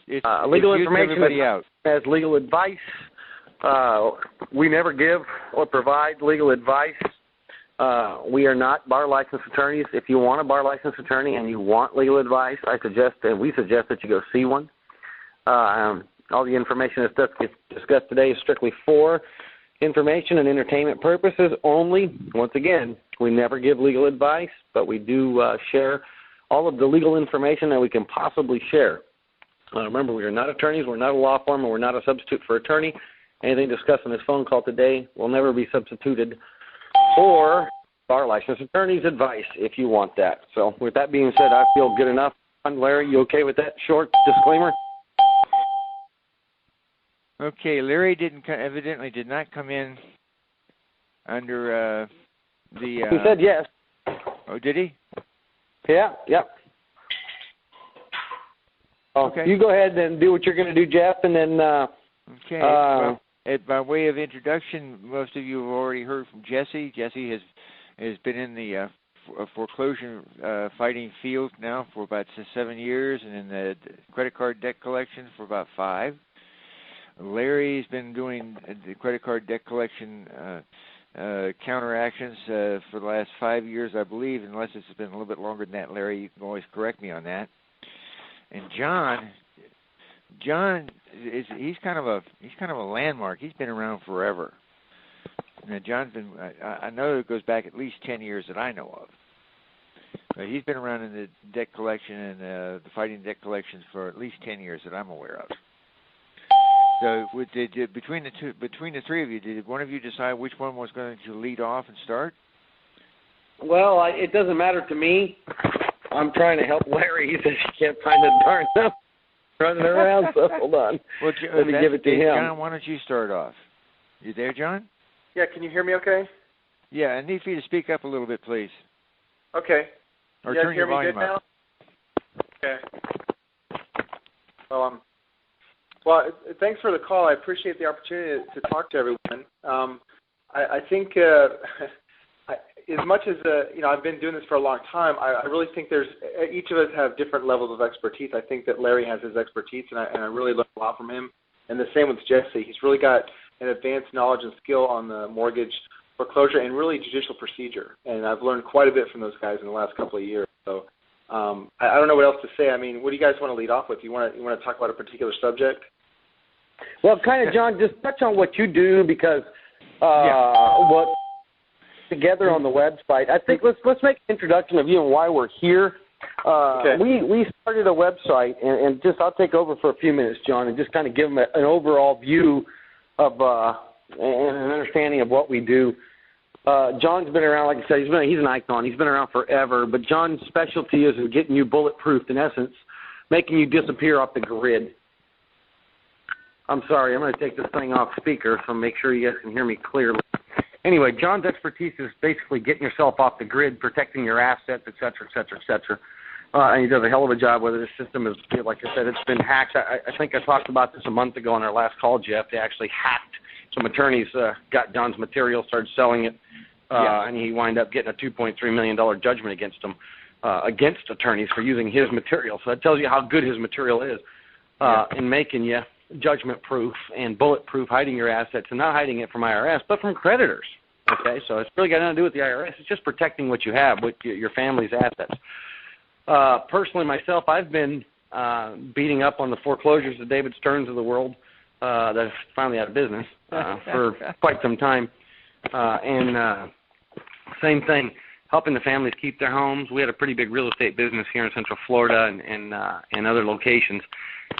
Legal information out. as legal advice. We never give or provide legal advice. We are not bar license attorneys. If you want a bar license attorney and you want legal advice, we suggest that you go see one. All the information that's discussed today is strictly for information and entertainment purposes only. Once again, we never give legal advice, but we do share all of the legal information that we can possibly share. Remember, we are not attorneys, we're not a law firm, and we're not a substitute for attorney. Anything discussed on this phone call today will never be substituted for bar license attorney's advice if you want that. So with that being said, I feel good enough. Larry, you okay with that short disclaimer? Okay, Larry evidently did not come in under the... he said yes. Oh, did he? Yeah. Okay. You go ahead and do what you're going to do, Jeff, and then... okay. Well, by way of introduction, most of you have already heard from Jesse. Jesse has been in the foreclosure fighting field now for about 7 years, and in the credit card debt collection for about 5. Larry's been doing the credit card debt collection counteractions for the last 5 years, I believe, unless it's been a little bit longer than that, Larry. You can always correct me on that. And John he's kind of a landmark. He's been around forever. Now, John's been, I know it goes back at least 10 years that I know of. But he's been around in the debt collection and the fighting debt collections for at least 10 years that I'm aware of. So between the three of you, did one of you decide which one was going to lead off and start? Well, it doesn't matter to me. I'm trying to help Larry. He says he can't find the darn stuff running around, so hold on. Well, let me give it to him. John, why don't you start off? You there, John? Yeah, can you hear me okay? Yeah, I need for you to speak up a little bit, please. Okay. Or you guys turn hear your me volume good up. Now? Okay. Well, thanks for the call. I appreciate the opportunity to talk to everyone. I think as much as I've been doing this for a long time, I really think each of us have different levels of expertise. I think that Larry has his expertise, and I really learned a lot from him. And the same with Jesse. He's really got an advanced knowledge and skill on the mortgage foreclosure and really judicial procedure. And I've learned quite a bit from those guys in the last couple of years. So I don't know what else to say. I mean, what do you guys want to lead off with? You want to talk about a particular subject? Well, kind of, John, just touch on what you do because what together on the website. I think let's make an introduction of you and why we're here. Okay. We started a website, and just I'll take over for a few minutes, John, and just kind of give them an overall view of and an understanding of what we do. John's been around, like I said, he's an icon. He's been around forever, but John's specialty is in getting you bulletproofed, in essence, making you disappear off the grid. I'm sorry, I'm going to take this thing off speaker, so make sure you guys can hear me clearly. Anyway, John's expertise is basically getting yourself off the grid, protecting your assets, et cetera, et cetera, et cetera. And he does a hell of a job, whether the system is, like I said, it's been hacked. I think I talked about this a month ago on our last call, Jeff. They actually hacked. Some attorneys got John's material, started selling it, and he wound up getting a $2.3 million judgment against him, against attorneys for using his material. So that tells you how good his material is in making you judgment-proof and bulletproof, hiding your assets, and not hiding it from IRS, but from creditors. Okay, so it's really got nothing to do with the IRS. It's just protecting what you have, with your family's assets. Personally, myself, I've been beating up on the foreclosures of David Stearns of the world that are finally out of business for quite some time. And same thing, helping the families keep their homes. We had a pretty big real estate business here in Central Florida and other locations.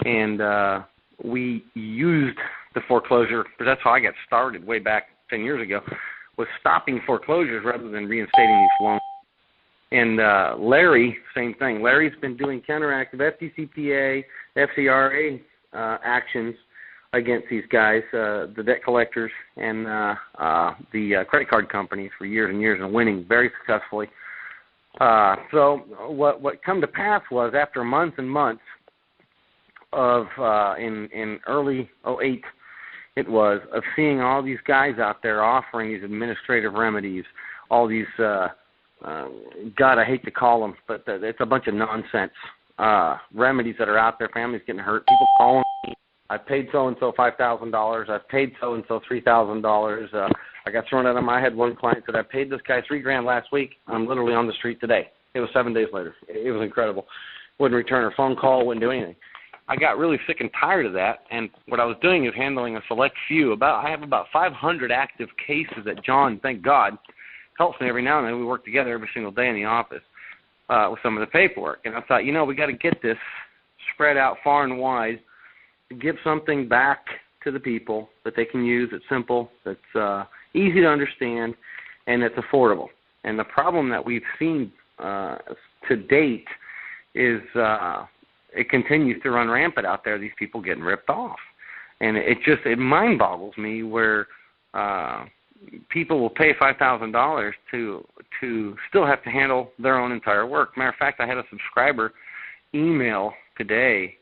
And we used the foreclosure, because that's how I got started way back 10 years ago, was stopping foreclosures rather than reinstating these loans. And Larry, same thing. Larry's been doing counteractive FDCPA, FCRA actions against these guys, the debt collectors and the credit card companies for years and years, and winning very successfully. So what come to pass was, after months and months of in early 2008, it was, of seeing all these guys out there offering these administrative remedies, all these God, I hate to call them, but it's a bunch of nonsense. remedies that are out there. Families getting hurt. People calling me. I paid so-and-so $5,000. I've paid so-and-so $3,000. I got thrown out of my head. One client said, I paid this guy $3,000 last week. I'm literally on the street today. It was 7 days later. It was incredible. Wouldn't return her phone call, wouldn't do anything. I got really sick and tired of that, and what I was doing is handling a select few. I have about 500 active cases that John, thank God, helps me every now and then. We work together every single day in the office with some of the paperwork. And I thought, we got to get this spread out far and wide to give something back to the people that they can use. It's simple, that's easy to understand, and it's affordable. And the problem that we've seen to date is it continues to run rampant out there, these people getting ripped off. And it mind boggles me where people will pay $5,000 to still have to handle their own entire work. Matter of fact, I had a subscriber email today,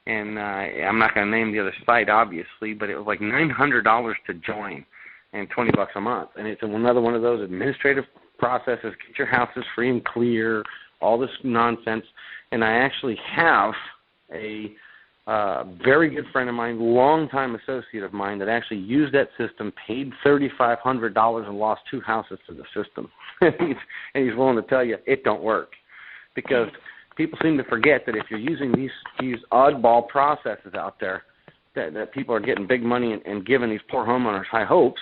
and I'm not going to name the other site, obviously, but it was like $900 to join and $20 a month. And it's another one of those administrative processes, get your houses free and clear, all this nonsense. And I actually have a very good friend of mine, longtime associate of mine, that actually used that system, paid $3,500 and lost 2 houses to the system. and he's willing to tell you it don't work. Because people seem to forget that if you're using these oddball processes out there, that people are getting big money and giving these poor homeowners high hopes,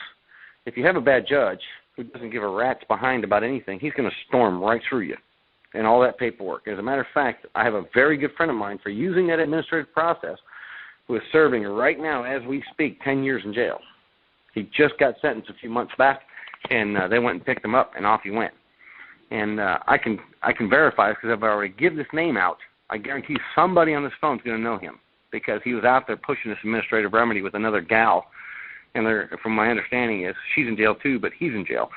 if you have a bad judge who doesn't give a rat's behind about anything, he's going to storm right through you and all that paperwork. As a matter of fact, I have a very good friend of mine for using that administrative process who is serving right now, as we speak, 10 years in jail. He just got sentenced a few months back, and they went and picked him up, and off he went. And I can verify this because I've already given this name out. I guarantee somebody on this phone is going to know him because he was out there pushing this administrative remedy with another gal. And from my understanding is she's in jail too, but he's in jail.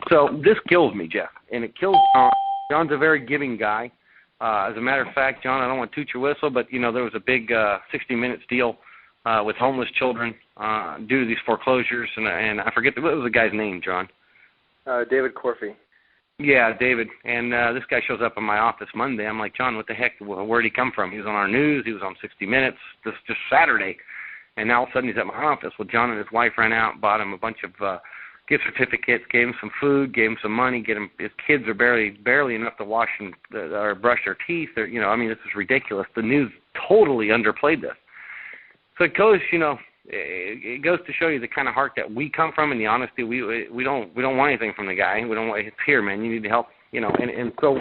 So this kills me, Jeff, and it kills John. John's a very giving guy. As a matter of fact, John, I don't want to toot your whistle, but, there was a big 60 Minutes deal with homeless children due to these foreclosures, and I forget, what was the guy's name, John? David Corfey. Yeah, David. And this guy shows up in my office Monday. I'm like, John, what the heck? Where'd he come from? He was on our news. He was on 60 Minutes just Saturday. And now all of a sudden he's at my office. Well, John and his wife ran out, bought him a bunch of gift certificates, gave him some food, gave him some money, his kids are barely enough to wash or brush their teeth. This is ridiculous. The news totally underplayed this. So it goes, it goes to show you the kind of heart that we come from and the honesty. We don't want anything from the guy. We don't want, it's here, man. You need to help, And so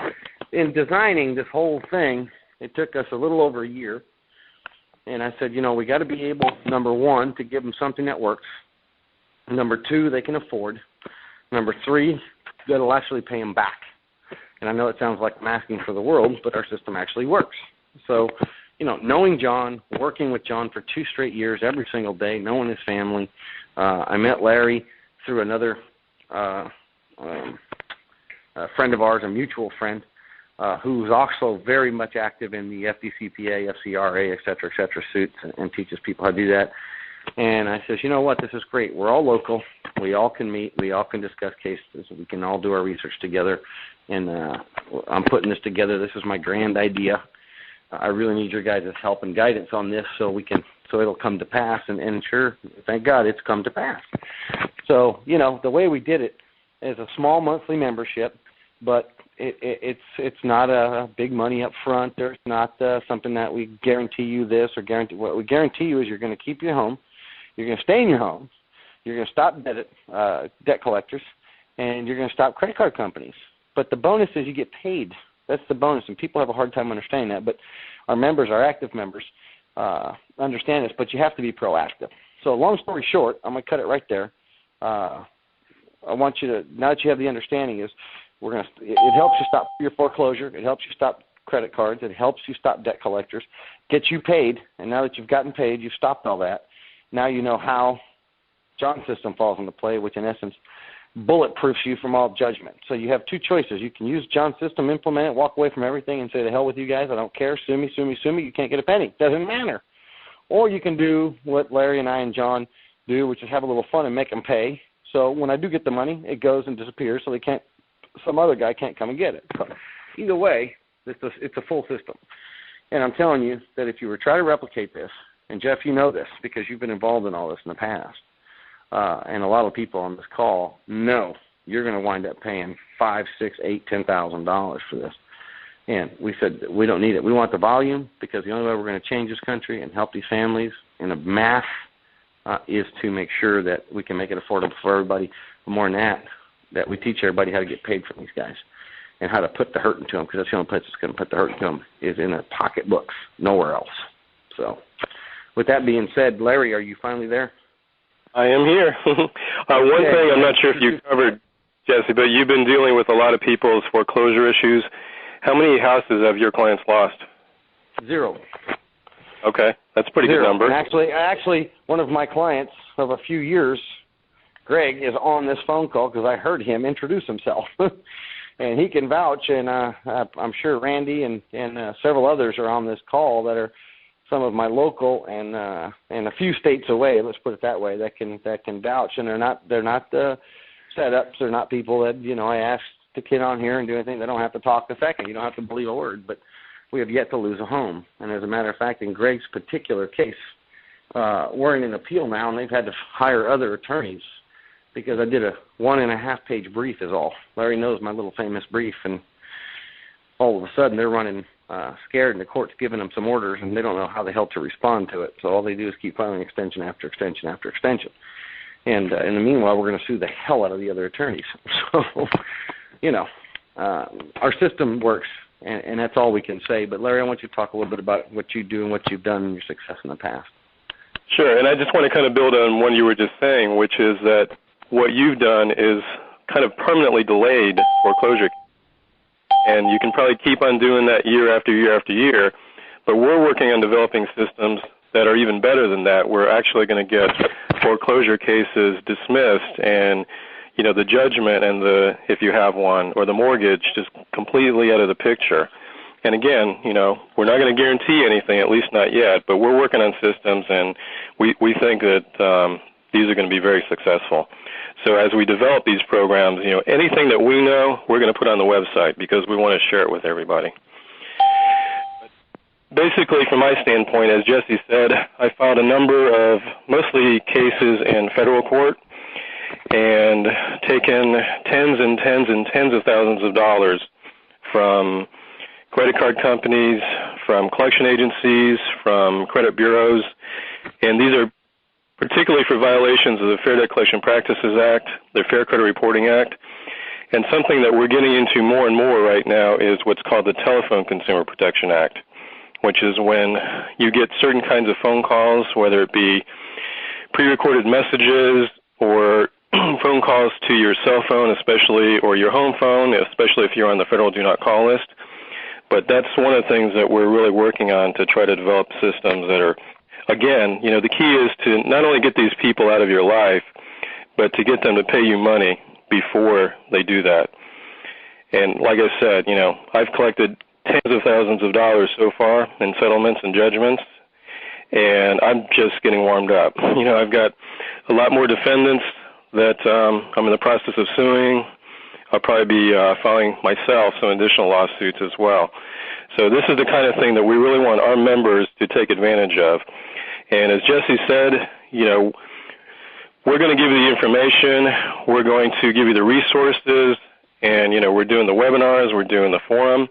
in designing this whole thing, it took us a little over a year. And I said, we got to be able, number one, to give them something that works. Number two, they can afford. Number three, that'll actually pay them back. And I know it sounds like I'm asking for the world, but our system actually works. So, knowing John, working with John for 2 straight years, every single day, knowing his family. I met Larry through another a friend of ours, a mutual friend, who's also very much active in the FDCPA, FCRA, et cetera, suits and teaches people how to do that. And I says, you know what, this is great. We're all local. We all can meet. We all can discuss cases. We can all do our research together. And I'm putting this together. This is my grand idea. I really need your guys' help and guidance on this so it'll come to pass. And sure, thank God it's come to pass. So, the way we did it is a small monthly membership, but it's not a big money up front. There's not something that we guarantee you this or guarantee. What we guarantee you is you're going to keep your home, you're going to stay in your home, you're going to stop debt collectors, and you're going to stop credit card companies. But the bonus is you get paid. That's the bonus, and people have a hard time understanding that. But our members, our active members, understand this, but you have to be proactive. So long story short, I'm going to cut it right there. I want you to, now that you have the understanding, is it helps you stop your foreclosure. It helps you stop credit cards. It helps you stop debt collectors, get you paid. And now that you've gotten paid, you've stopped all that. Now you know how John's system falls into play, which in essence bulletproofs you from all judgment. So you have 2 choices. You can use John's system, implement it, walk away from everything and say, the hell with you guys. I don't care. Sue me. You can't get a penny. Doesn't matter. Or you can do what Larry and I and John do, which is have a little fun and make them pay. So when I do get the money, it goes and disappears so some other guy can't come and get it. So either way, it's a full system. And I'm telling you that if you were to try to replicate this, and Jeff, you know this because you've been involved in all this in the past, and a lot of people on this call know you're going to wind up paying $5,000, $6,000, $8,000, $10,000 for this. And we said that we don't need it. We want the volume because the only way we're going to change this country and help these families in a mass is to make sure that we can make it affordable for everybody. But more than that we teach everybody how to get paid from these guys and how to put the hurt into them, because that's the only place that's going to put the hurt into them is in their pocketbooks, nowhere else. So with that being said, Larry, are you finally there? I am here. One thing I'm not sure if you covered, Jesse, but you've been dealing with a lot of people's foreclosure issues. How many houses have your clients lost? 0. Okay, that's a pretty 0. good number. And actually, one of my clients of a few years, Greg, is on this phone call because I heard him introduce himself. And he can vouch, and I'm sure Randy and several others are on this call that are some of my local and a few states away. Let's put it that way. That can vouch, and they're not setups. They're not people that I asked to get on here and do anything. They don't have to talk a second. You don't have to believe a word. But we have yet to lose a home. And as a matter of fact, in Greg's particular case, we're in an appeal now, and they've had to hire other attorneys because I did a 1.5-page brief is all. Larry knows my little famous brief, and all of a sudden they're running scared, and the court's giving them some orders, and they don't know how the hell to respond to it. So all they do is keep filing extension after extension after extension. And in the meanwhile, we're going to sue the hell out of the other attorneys. So, our system works, and that's all we can say. But, Larry, I want you to talk a little bit about what you do and what you've done and your success in the past. Sure, and I just want to kind of build on what you were just saying, which is that what you've done is kind of permanently delayed foreclosure. And you can probably keep on doing that year after year after year, but we're working on developing systems that are even better than that. We're actually going to get foreclosure cases dismissed and, the judgment and if you have one, or the mortgage just completely out of the picture. And again, we're not going to guarantee anything, at least not yet, but we're working on systems, and we think that these are going to be very successful. So as we develop these programs, anything that we know, we're going to put on the website because we want to share it with everybody. Basically, from my standpoint, as Jesse said, I filed a number of mostly cases in federal court and taken tens and tens and tens of thousands of dollars from credit card companies, from collection agencies, from credit bureaus, and these are particularly for violations of the Fair Debt Collection Practices Act, the Fair Credit Reporting Act, and something that we're getting into more and more right now is what's called the Telephone Consumer Protection Act, which is when you get certain kinds of phone calls, whether it be pre-recorded messages or phone calls to your cell phone, especially, or your home phone, especially if you're on the federal do not call list. But that's one of the things that we're really working on to try to develop systems that are, again, the key is to not only get these people out of your life, but to get them to pay you money before they do that. And like I said, I've collected tens of thousands of dollars so far in settlements and judgments, and I'm just getting warmed up. I've got a lot more defendants that I'm in the process of suing. I'll probably be filing myself some additional lawsuits as well. So this is the kind of thing that we really want our members to take advantage of. And as Jesse said, we're going to give you the information, we're going to give you the resources, and, we're doing the webinars, we're doing the forum,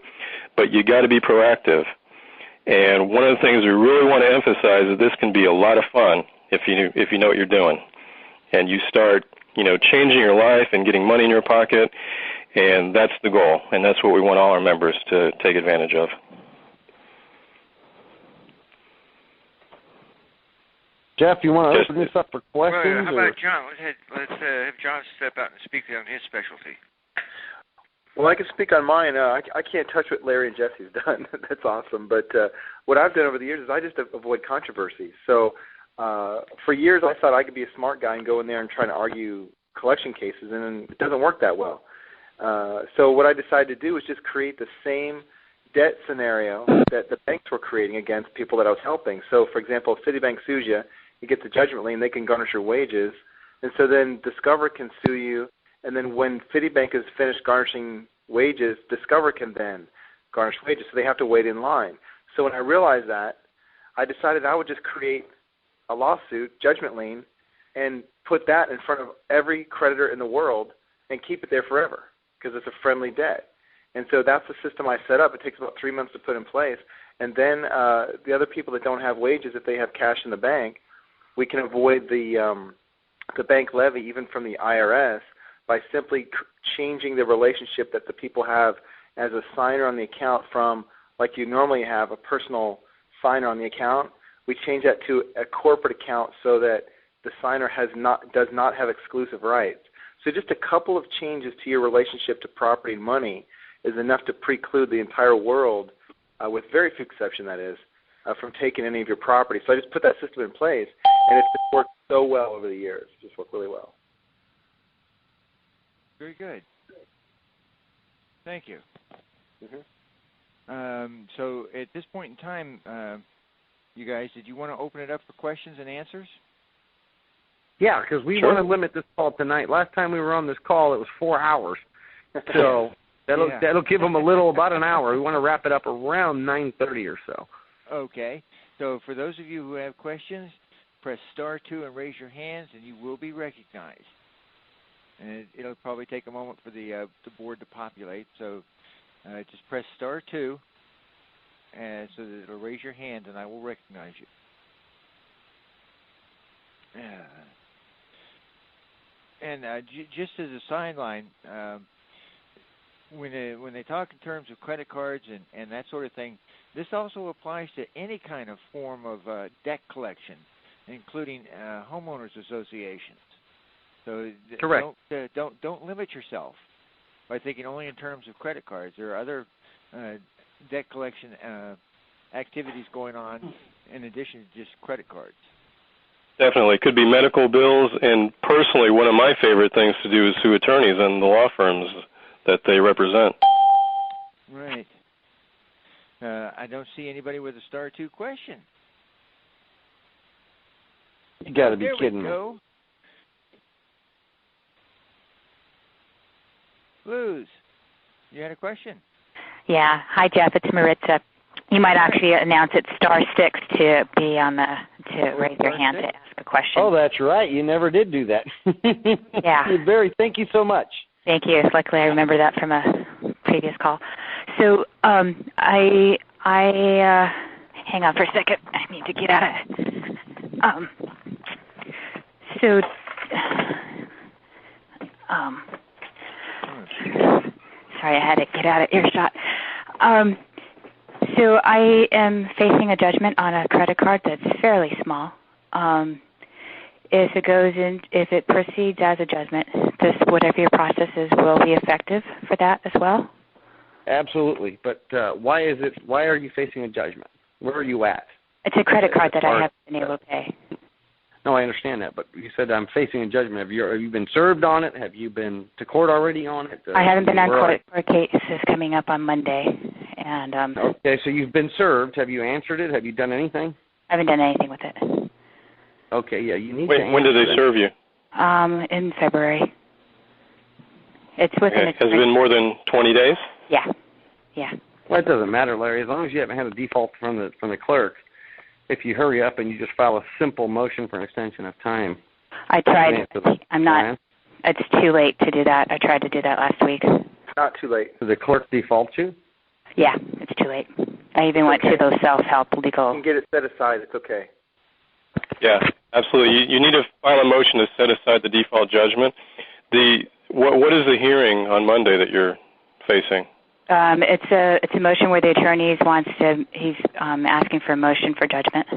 but you got to be proactive. And one of the things we really want to emphasize is this can be a lot of fun if you know what you're doing. And you start, changing your life and getting money in your pocket, and that's the goal, and that's what we want all our members to take advantage of. Jeff, you want to open this up for questions? Well, how about John? Let's have John step out and speak on his specialty. Well, I can speak on mine. I can't touch what Larry and Jesse's done. That's awesome. But what I've done over the years is I just avoid controversy. So for years I thought I could be a smart guy and go in there and try to argue collection cases, and it doesn't work that well. So what I decided to do was just create the same debt scenario that the banks were creating against people that I was helping. So, for example, if Citibank sues you, you get the judgment lien, they can garnish your wages, and so then Discover can sue you, and then when Citibank is finished garnishing wages, Discover can then garnish wages, so they have to wait in line. So when I realized that, I decided I would just create a lawsuit, judgment lien, and put that in front of every creditor in the world and keep it there forever because it's a friendly debt. And so that's the system I set up. It takes about 3 months to put in place. And then the other people that don't have wages, if they have cash in the bank, we can avoid the bank levy even from the IRS by simply changing the relationship that the people have as a signer on the account from, like you normally have, a personal signer on the account. We change that to a corporate account so that the signer does not have exclusive rights. So just a couple of changes to your relationship to property and money is enough to preclude the entire world, with very few exceptions, that is, from taking any of your property. So I just put that system in place, and it's just worked so well over the years. It's just worked really well. Very good. Thank you. Mm-hmm. So at this point in time, you guys, did you want to open it up for questions and answers? Yeah, because we want to limit this call tonight. Last time we were on this call, it was 4 hours. So that'll give them about an hour. We want to wrap it up around 9:30 or so. Okay. So for those of you who have questions, press *2 and raise your hands, and you will be recognized. And it'll probably take a moment for the board to populate. So just press *2, and so that it'll raise your hand, and I will recognize you. And just as a sideline, when they talk in terms of credit cards and that sort of thing, this also applies to any kind of form of debt collection, including homeowners associations. So correct. Don't limit yourself by thinking only in terms of credit cards. There are other debt collection activities going on in addition to just credit cards. Definitely. It could be medical bills, and personally, one of my favorite things to do is sue attorneys and the law firms that they represent. Right. I don't see anybody with a *2 question. You got to be kidding me. There we go. Luz, you had a question? Yeah. Hi, Jeff. It's Maritza. You might actually announce it *6 to be on to raise your hand to ask a question. Oh, that's right. You never did do that. Yeah. Thank you so much. Thank you. Luckily, I remember that from a previous call. So, I hang on for a second. I need to get out of. Sorry, I had to get out of earshot. So I am facing a judgment on a credit card that's fairly small. If it proceeds as a judgment, whatever your process is will be effective for that as well? Absolutely. But why are you facing a judgment? Where are you at? It's a credit card that I haven't been able to pay. No, I understand that, but you said I'm facing a judgment. Have you been served on it? Have you been to court already on it? I haven't been on court. Court case is coming up on Monday. And okay, so you've been served. Have you answered it? Have you done anything? I haven't done anything with it. Okay, yeah, you need to. When did they serve you? In February. It's within. Okay. Has it been more than 20 days? Yeah. Yeah. Well, it doesn't matter, Larry. As long as you haven't had a default from the clerk, if you hurry up and you just file a simple motion for an extension of time. I tried. I'm not. It's too late to do that. I tried to do that last week. Not too late. Did the clerk default you? Yeah, it's too late. I even went to those self-help legal. You can get it set aside. It's okay. Yeah, absolutely. You need to file a motion to set aside the default judgment. What is the hearing on Monday that you're facing? It's a motion where the attorney he's asking for a motion for judgment.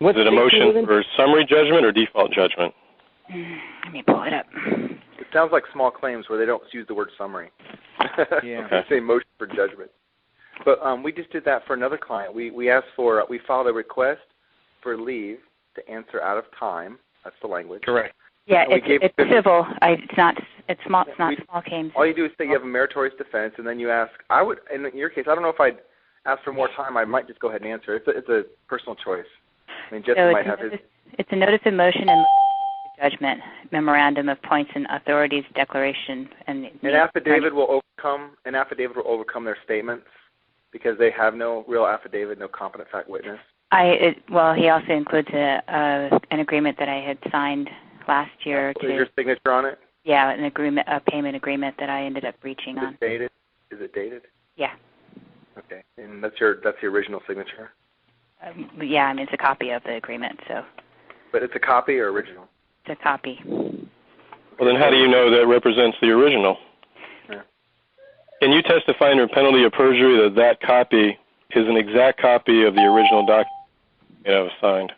Is it a motion for summary judgment or default judgment? Let me pull it up. It sounds like small claims where they don't use the word summary. Yeah. They say motion for judgment. But we just did that for another client. We filed a request for leave to answer out of time. That's the language. Correct. Yeah, it's civil. It's not small claims. All you do is say you have a meritorious defense, and then you ask. In your case, I don't know if I'd ask for more time. I might just go ahead and answer. It's a personal choice. I mean, Jesse might have his. It's a notice of motion and judgment, memorandum of points and authorities, declaration, and. An affidavit will overcome their statements. because they have no real affidavit, no competent fact witness? Well, he also includes an agreement that I had signed last year. Is your signature on it? Yeah, a payment agreement that I ended up breaching on. Is it dated? Is it dated? Yeah. Okay, and that's the original signature? Yeah, I mean, it's a copy of the agreement, so. But it's a copy or original? It's a copy. Well, then how do you know that represents the original? Yeah. Can you testify under penalty of perjury that that copy is an exact copy of the original document you have signed?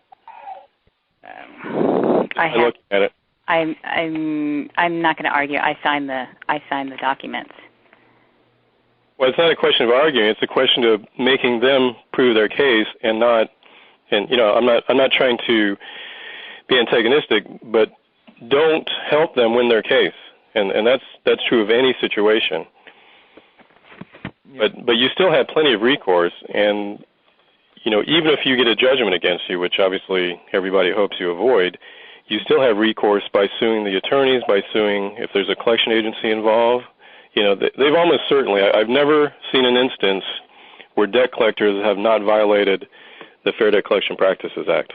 I looked at it. I'm not going to argue. I signed the documents. Well, it's not a question of arguing. It's a question of making them prove their case, and I'm not trying to be antagonistic, but don't help them win their case, and that's true of any situation. But you still have plenty of recourse, and even if you get a judgment against you, which obviously everybody hopes you avoid, you still have recourse by suing the attorneys, by suing if there's a collection agency involved. They've almost certainly, I've never seen an instance where debt collectors have not violated the Fair Debt Collection Practices Act.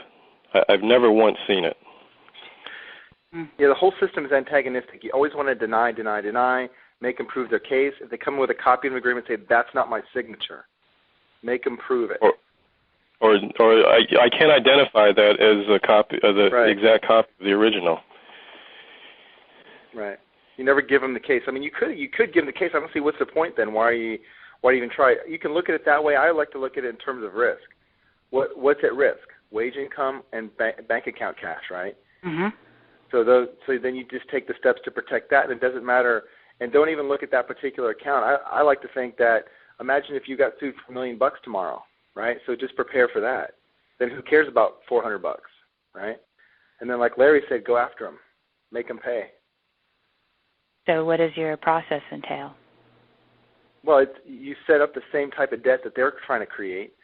I've never once seen it. Yeah, the whole system is antagonistic. You always want to deny, make them prove their case. If they come with a copy of an agreement, say, that's not my signature. Make them prove it. Or I can't identify that as a copy, exact copy of the original. Right. You never give them the case. I mean, you could give them the case. I don't see what's the point then. Why do you even try? You can look at it that way. I like to look at it in terms of risk. What's at risk? Wage income and bank account cash, right? Mm-hmm. So then you just take the steps to protect that, and it doesn't matter. And don't even look at that particular account. I like to think that, imagine if you got sued for $1 million tomorrow, right? So just prepare for that. Then who cares about $400, right? And then, like Larry said, go after them, make them pay. So what does your process entail? Well, you set up the same type of debt that they're trying to create.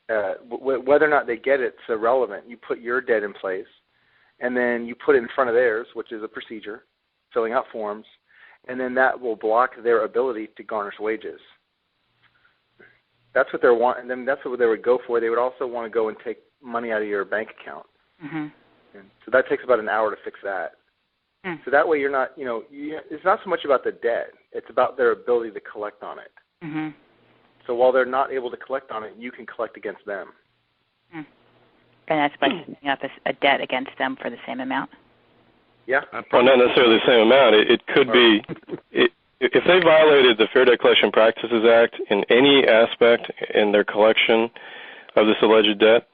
Whether or not they get it's irrelevant. You put your debt in place, and then you put it in front of theirs, which is a procedure, filling out forms, and then that will block their ability to garnish wages. That's what they're wanting. And that's what they would go for. They would also want to go and take money out of your bank account. Mm-hmm. And so that takes about an hour to fix that. Mm. So that way you're not, it's not so much about the debt. It's about their ability to collect on it. Mm-hmm. So while they're not able to collect on it, you can collect against them. Mm. And that's by setting up a debt against them for the same amount? Yeah. Well, not necessarily the same amount. It could be, if they violated the Fair Debt Collection Practices Act in any aspect in their collection of this alleged debt,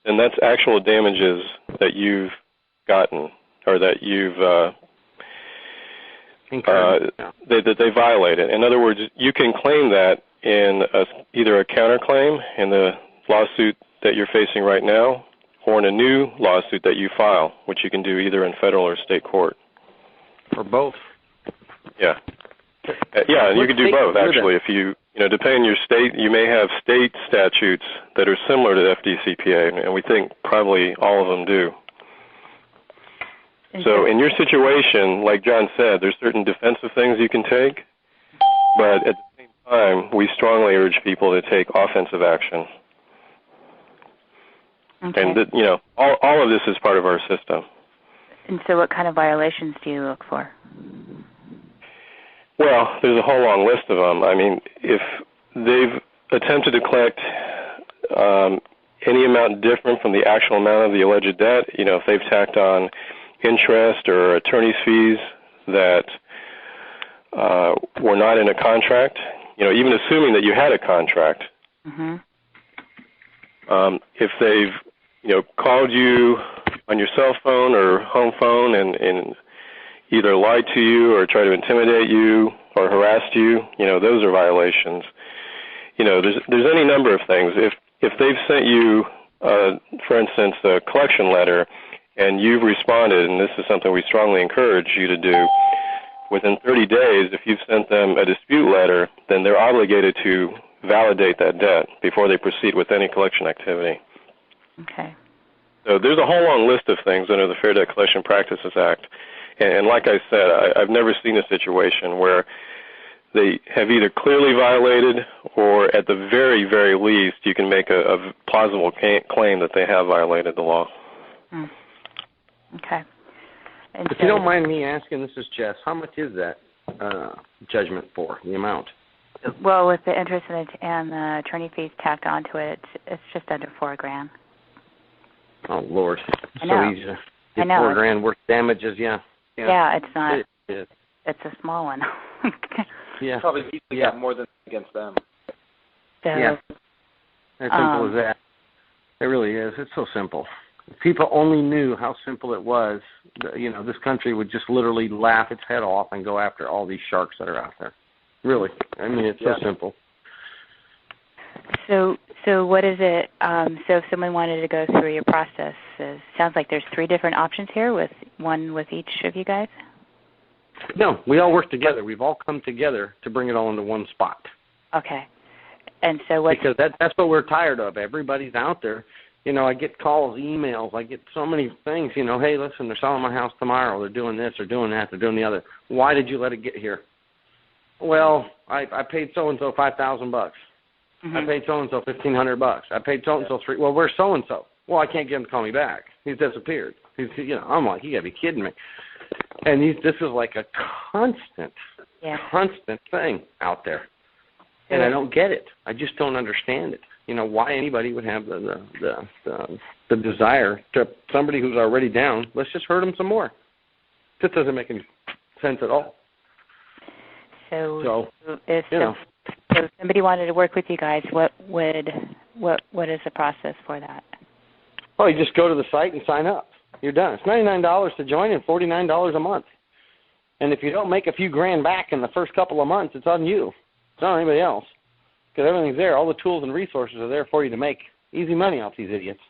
then that's actual damages that you've gotten or that you've that they violated. In other words, you can claim that in either a counterclaim in the lawsuit that you're facing right now, or in a new lawsuit that you file, which you can do either in federal or state court. Or both. Yeah. Yeah, you can do both, actually. If depending on your state, you may have state statutes that are similar to the FDCPA, and we think probably all of them do. So in your situation, like John said, there's certain defensive things you can take, but at the same time, we strongly urge people to take offensive action. Okay. And, all of this is part of our system. And so what kind of violations do you look for? Well, there's a whole long list of them. I mean, if they've attempted to collect any amount different from the actual amount of the alleged debt, if they've tacked on interest or attorney's fees that were not in a contract, even assuming that you had a contract, mm-hmm. If they've called you on your cell phone or home phone and either lied to you or tried to intimidate you or harassed you, those are violations. There's any number of things. If they've sent you, for instance, a collection letter and you've responded, and this is something we strongly encourage you to do, within 30 days, if you've sent them a dispute letter, then they're obligated to validate that debt before they proceed with any collection activity. Okay. So there's a whole long list of things under the Fair Debt Collection Practices Act. And like I said, I've never seen a situation where they have either clearly violated or at the very, very least you can make a plausible claim that they have violated the law. Okay. And if you don't mind me asking, this is Jess, how much is that judgment for, the amount? Well, with the interest and the attorney fees tacked onto it, it's just under $4,000. Oh, Lord. It's I know. so easy to get I know. $4,000 worth of damages, yeah. Yeah, it's not. It's a small one. yeah. Probably easily got more than against them. So, yeah. As simple as that. It really is. It's so simple. If people only knew how simple it was, this country would just literally laugh its head off and go after all these sharks that are out there. Really. I mean, it's so simple. So what is it? So if someone wanted to go through your process, it sounds like there's 3 different options here, with one with each of you guys? No, we all work together. We've all come together to bring it all into one spot. Okay. And so what? Because that's what we're tired of. Everybody's out there. I get calls, emails. I get so many things. Hey, listen, they're selling my house tomorrow. They're doing this. They're doing that. They're doing the other. Why did you let it get here? Well, I paid so-and-so $5,000. Mm-hmm. I paid so-and-so $1,500. I paid so-and-so $3,000. Well, where's so-and-so? Well, I can't get him to call me back. He's disappeared. I'm like, you got to be kidding me. And this is like a constant thing out there. And I don't get it. I just don't understand it. Why anybody would have the desire to somebody who's already down, let's just hurt them some more. This doesn't make any sense at all. So if somebody wanted to work with you guys, what is the process for that? Well, you just go to the site and sign up. You're done. It's $99 to join and $49 a month. And if you don't make a few grand back in the first couple of months, it's on you. It's not on anybody else. Because everything's there. All the tools and resources are there for you to make easy money off these idiots.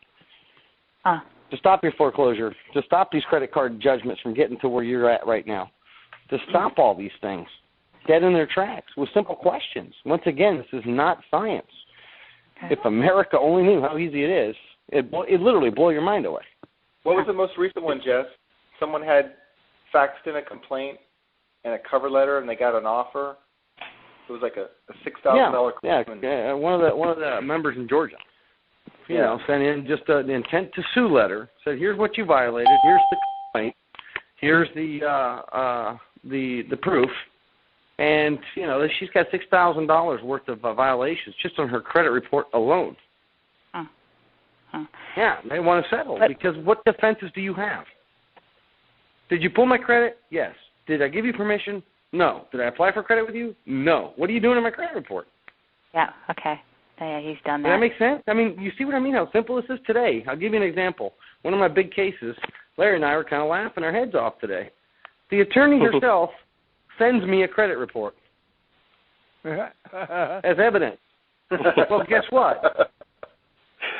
To stop your foreclosure, to stop these credit card judgments from getting to where you're at right now, to stop all these things dead in their tracks with simple questions. Once again, this is not science. Okay. If America only knew how easy it is, it'd literally blow your mind away. What was the most recent one, Jess? Someone had faxed in a complaint and a cover letter, and they got an offer. It was like a $6,000 claim. Yeah. One of the members in Georgia, sent in just an intent to sue letter. Said, here's what you violated. Here's the complaint. Here's the proof. And she's got $6,000 worth of violations just on her credit report alone. Yeah, they want to settle because what defenses do you have? Did you pull my credit? Yes. Did I give you permission? No. Did I apply for credit with you? No. What are you doing in my credit report? Yeah, okay. Yeah, he's done that. Does that make sense? I mean, you see what I mean, how simple this is today? I'll give you an example. One of my big cases, Larry and I were kind of laughing our heads off today. The attorney herself sends me a credit report as evidence. Well, guess what?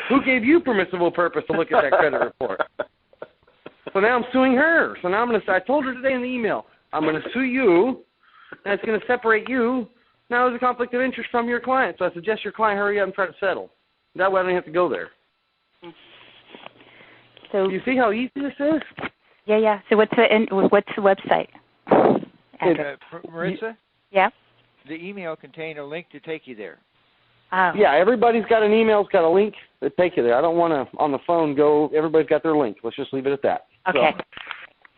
Who gave you permissible purpose to look at that credit report? So now I'm suing her. So now I told her today in the email, I'm going to sue you, and it's going to separate you. Now there's a conflict of interest from your client. So I suggest your client hurry up and try to settle. That way I don't have to go there. So do you see how easy this is? Yeah. So what's the website? Marissa? Yeah? The email contained a link to take you there. Oh. Yeah, everybody's got an email. It's got a link that take you there. I don't want to, on the phone, go, everybody's got their link. Let's just leave it at that. Okay. So,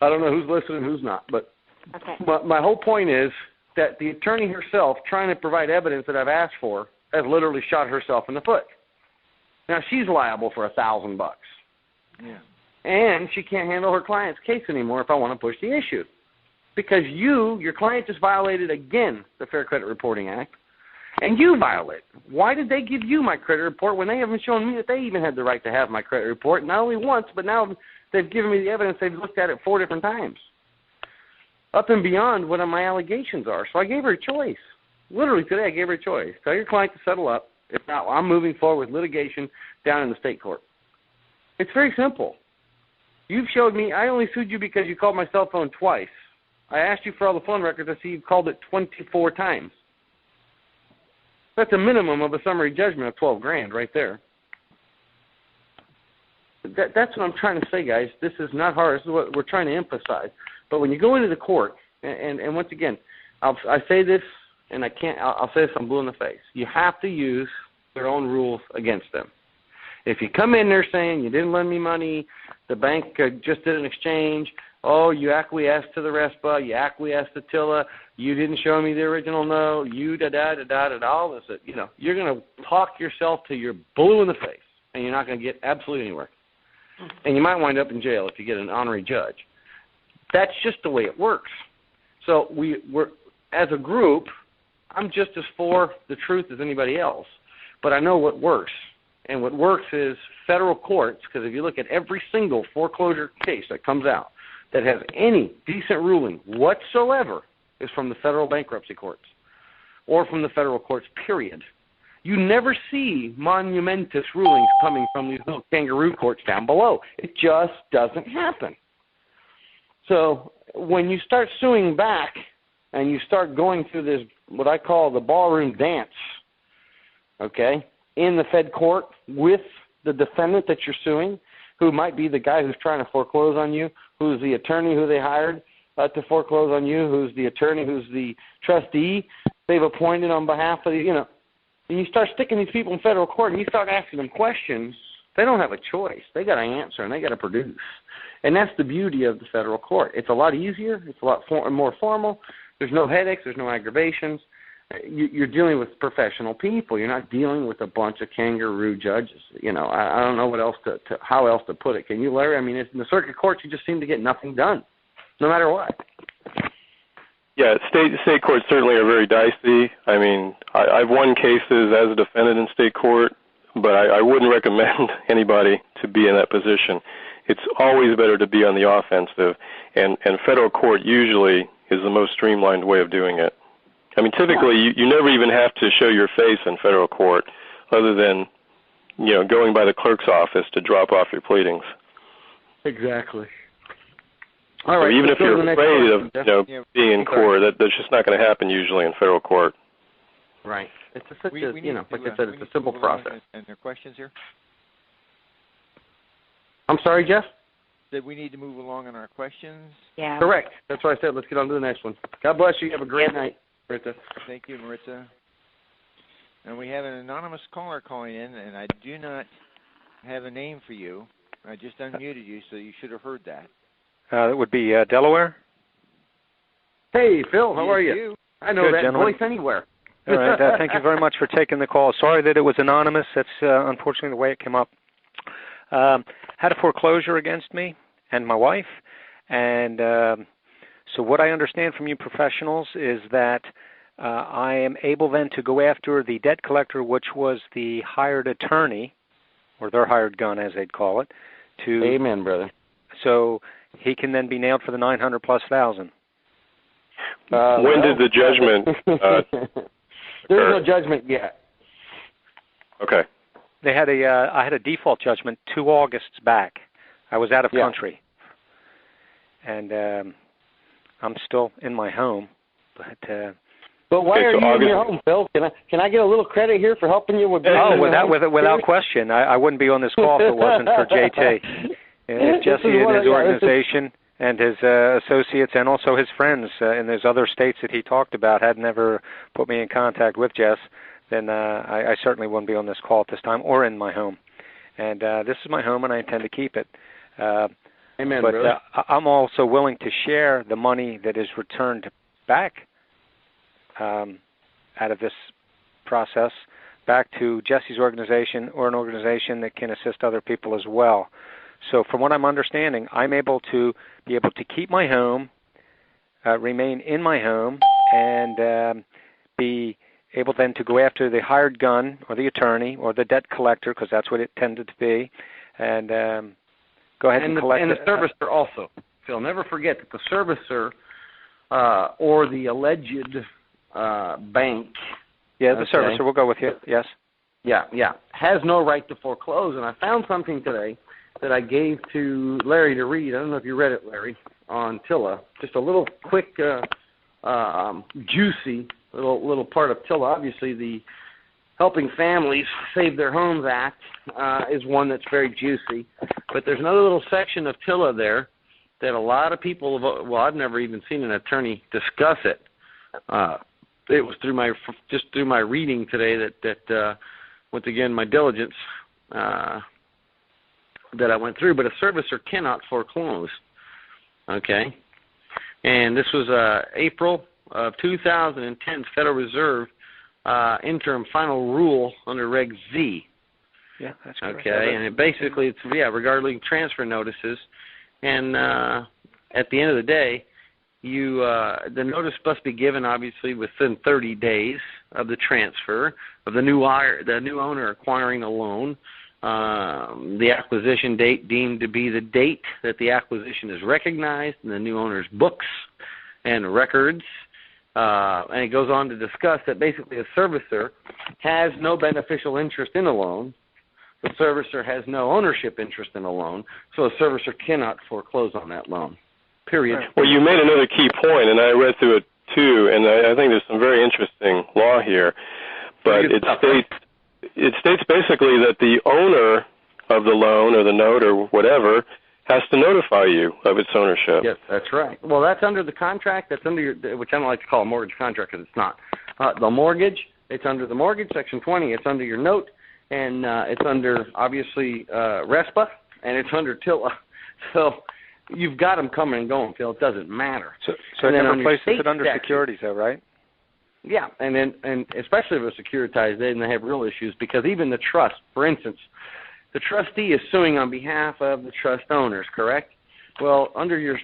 I don't know who's listening and who's not. But okay. my whole point is that the attorney herself, trying to provide evidence that I've asked for, has literally shot herself in the foot. Now, she's liable for $1,000. Yeah. And she can't handle her client's case anymore if I want to push the issue. Because your client just violated, again, the Fair Credit Reporting Act, and you violate. Why did they give you my credit report when they haven't shown me that they even had the right to have my credit report? Not only once, but now they've given me the evidence. They've looked at it 4 different times, up and beyond what my allegations are. So I gave her a choice. Literally today I gave her a choice. Tell your client to settle up. If not, I'm moving forward with litigation down in the state court. It's very simple. You've showed me, I only sued you because you called my cell phone twice. I asked you for all the phone records. I see you've called it 24 times. That's a minimum of a summary judgment of $12,000 right there. That's what I'm trying to say, guys. This is not hard. This is what we're trying to emphasize. But when you go into the court, and once again, I say this and I'll say this, I'm blue in the face, you have to use their own rules against them. If you come in there saying you didn't lend me money, the bank just did an exchange, you acquiesced to the RESPA, you acquiesced to TILA, you didn't show me the original no, you da-da-da-da-da, all this, you're going to talk yourself till you're blue in the face, and you're not going to get absolutely anywhere. And you might wind up in jail if you get an honorary judge. That's just the way it works. So we're as a group, I'm just as for the truth as anybody else, but I know what works. And what works is federal courts, because if you look at every single foreclosure case that comes out that has any decent ruling whatsoever is from the federal bankruptcy courts or from the federal courts, period. You never see monumentous rulings coming from these little kangaroo courts down below. It just doesn't happen. So when you start suing back and you start going through this, what I call the ballroom dance, okay, in the Fed court with the defendant that you're suing, who might be the guy who's trying to foreclose on you, who's the attorney who they hired to foreclose on you, who's the attorney, who's the trustee they've appointed on behalf of the, and you start sticking these people in federal court and you start asking them questions, they don't have a choice. They got to answer and they got to produce. And that's the beauty of the federal court. It's a lot easier. It's a lot more formal. There's no headaches. There's no aggravations. You're dealing with professional people. You're not dealing with a bunch of kangaroo judges. I don't know what else how else to put it. Can you, Larry? I mean, in the circuit courts, you just seem to get nothing done, no matter what. Yeah, state courts certainly are very dicey. I mean, I've won cases as a defendant in state court, but I wouldn't recommend anybody to be in that position. It's always better to be on the offensive, and federal court usually is the most streamlined way of doing it. I mean, typically, you never even have to show your face in federal court other than, going by the clerk's office to drop off your pleadings. Exactly. All right. So even if you're afraid of being in court, that's just not going to happen usually in federal court. Right. It's like I said, it's a simple process. And there are questions here? I'm sorry, Jeff? That we need to move along on our questions? Yeah. Correct. That's what I said. Let's get on to the next one. God bless you. Have a great night, Maritza. Thank you, Maritza. And we have an anonymous caller calling in, and I do not have a name for you. I just unmuted you, so you should have heard that. That would be Delaware. Hey, Phil. How are you? I know Good, that gentlemen. voice anywhere. All right. Thank you very much for taking the call. Sorry that it was anonymous. That's unfortunately the way it came up. Had a foreclosure against me and my wife, and so what I understand from you professionals is that I am able then to go after the debt collector, which was the hired attorney, or their hired gun, as they'd call it. Amen, brother. So he can then be nailed for the $900,000+. When did the judgment? There's no judgment yet. Okay. They had I had a default judgment 2 Augusts back. I was out of country, and I'm still in my home. But why are you in your home, Phil? Can I get a little credit here for helping you with? Without question, I wouldn't be on this call if it wasn't for JT. If Jesse and his organization and his associates and also his friends in those other states that he talked about had never put me in contact with Jess, then I certainly wouldn't be on this call at this time or in my home. And this is my home, and I intend to keep it. Amen, but brother. I'm also willing to share the money that is returned back out of this process back to Jesse's organization or an organization that can assist other people as well. So from what I'm understanding, I'm able to keep my home, remain in my home, and be able then to go after the hired gun or the attorney or the debt collector, because that's what it tended to be, and go ahead and collect. And the servicer also. Phil, never forget that the servicer or the alleged bank. Yeah, the servicer. We'll go with you. Yes. Yeah. Has no right to foreclose. And I found something today that I gave to Larry to read. I don't know if you read it, Larry, on TILA. Just a little quick, juicy little part of TILA. Obviously, the Helping Families Save Their Homes Act is one that's very juicy. But there's another little section of TILA there that a lot of people, I've never even seen an attorney discuss it. through my reading today that once again my diligence that I went through. But a servicer cannot foreclose. Okay, and this was April of 2010's Federal Reserve interim final rule under Reg Z. Yeah, that's correct. Okay, and it's regarding transfer notices, and at the end of the day, the notice must be given obviously within 30 days of the transfer of the new owner acquiring a loan. The acquisition date deemed to be the date that the acquisition is recognized in the new owner's books and records. And it goes on to discuss that basically a servicer has no beneficial interest in a loan. The servicer has no ownership interest in a loan, so a servicer cannot foreclose on that loan, period. Well, you made another key point, and I read through it too, and I think there's some very interesting law here. But it states basically that the owner of the loan or the note or whatever has to notify you of its ownership. Yes, that's right. Well, that's under the contract. That's under which I don't like to call a mortgage contract because it's not. The mortgage, it's under the mortgage, Section 20. It's under your note, and it's under, obviously, RESPA, and it's under TILA. So you've got them coming and going, Phil. It doesn't matter. So it never places it under securities, though, right? Yeah, and especially if it's securitized, then they have real issues because even the trust, for instance, the trustee is suing on behalf of the trust owners, correct? Well, under your